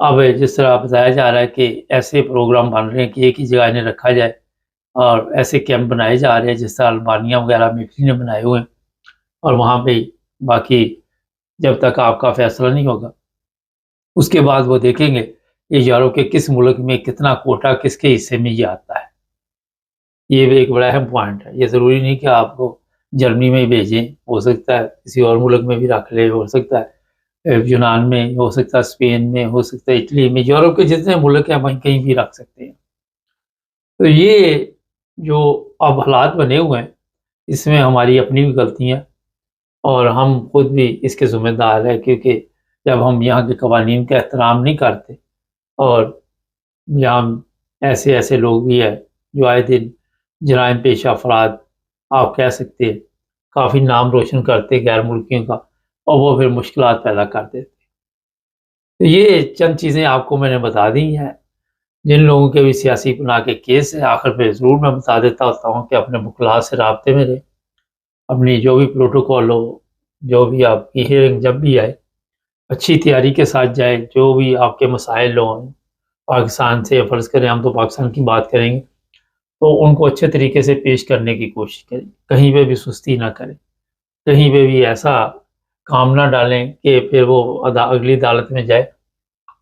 اب جس طرح بتایا جا رہا ہے کہ ایسے پروگرام بن رہے ہیں کہ ایک ہی جگہ انہیں رکھا جائے، اور ایسے کیمپ بنائے جا رہے ہیں جس طرح البانیہ وغیرہ میں اٹلی نے بنائے ہوئے ہیں، اور وہاں پہ باقی جب تک آپ کا فیصلہ نہیں ہوگا۔ اس کے بعد وہ دیکھیں گے کہ یورپ کے کس ملک میں کتنا کوٹا کس کے حصے میں یہ آتا ہے۔ یہ بھی ایک بڑا اہم پوائنٹ ہے۔ یہ ضروری نہیں کہ آپ کو جرمنی میں ہی بھیجیں، ہو سکتا ہے کسی اور ملک میں بھی رکھ لے، ہو سکتا ہے یونان میں، ہو سکتا ہے اسپین میں، ہو سکتا ہے اٹلی میں، یورپ کے جتنے ملک ہیں وہیں کہیں بھی رکھ سکتے ہیں۔ تو یہ جو اب حالات بنے ہوئے ہیں اس میں ہماری اپنی بھی غلطیاں، اور ہم خود بھی اس کے ذمہ دار ہیں، کیونکہ جب ہم یہاں کے قوانین کا احترام نہیں کرتے، اور یہاں ایسے لوگ بھی ہیں جو آئے دن جرائم پیشہ افراد آپ کہہ سکتے ہیں کافی نام روشن کرتے غیر ملکیوں کا، اور وہ پھر مشکلات پیدا کر دیتے۔ تو یہ چند چیزیں آپ کو میں نے بتا دی ہیں۔ جن لوگوں کے بھی سیاسی پناہ کے کیس ہیں، آخر پہ ضرور میں بتا دیتا ہوتا ہوں کہ اپنے وکلاء سے رابطے میں رہیں، اپنی جو بھی پروٹوکول ہو، جو بھی آپ کی ہیئرنگ جب بھی آئے اچھی تیاری کے ساتھ جائے، جو بھی آپ کے مسائل ہوں پاکستان سے، فرض کریں ہم تو پاکستان کی بات کریں گے، تو ان کو اچھے طریقے سے پیش کرنے کی کوشش کریں، کہیں پہ بھی سستی نہ کریں، کہیں پہ بھی ایسا کام نہ ڈالیں کہ پھر وہ اگلی عدالت میں جائے۔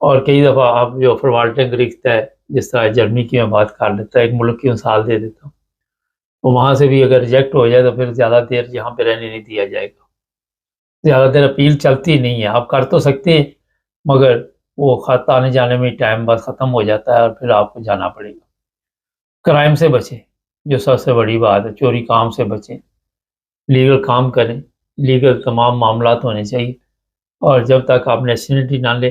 اور کئی دفعہ آپ جو فروالٹنگ رکھتا ہے، جس طرح جرمنی کی میں بات کر لیتا ہے، ایک ملک کی مثال دے دیتا ہوں، تو وہاں سے بھی اگر ریجیکٹ ہو جائے تو پھر زیادہ دیر یہاں پہ رہنے نہیں دیا جائے گا، زیادہ دیر اپیل چلتی نہیں ہے۔ آپ کر تو سکتے ہیں مگر وہ خط آنے جانے میں ٹائم بعد ختم ہو جاتا ہے اور پھر آپ کو جانا پڑے گا۔ کرائم سے بچیں، جو سب سے بڑی بات ہے، چوری کام سے بچیں، لیگل کام کریں، لیگل تمام معاملات ہونے چاہیے، اور جب تک آپ نیشنلٹی نہ لیں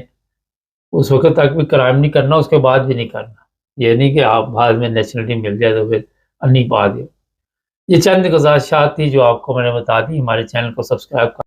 اس وقت تک بھی کرائم نہیں کرنا، اس کے بعد بھی نہیں کرنا۔ یہ نہیں کہ آپ بعد میں نیشنلٹی مل جائے تو پھر انی پا دیں۔ یہ چند گزارشات تھی جو آپ کو میں نے بتا دی۔ ہمارے چینل کو سبسکرائب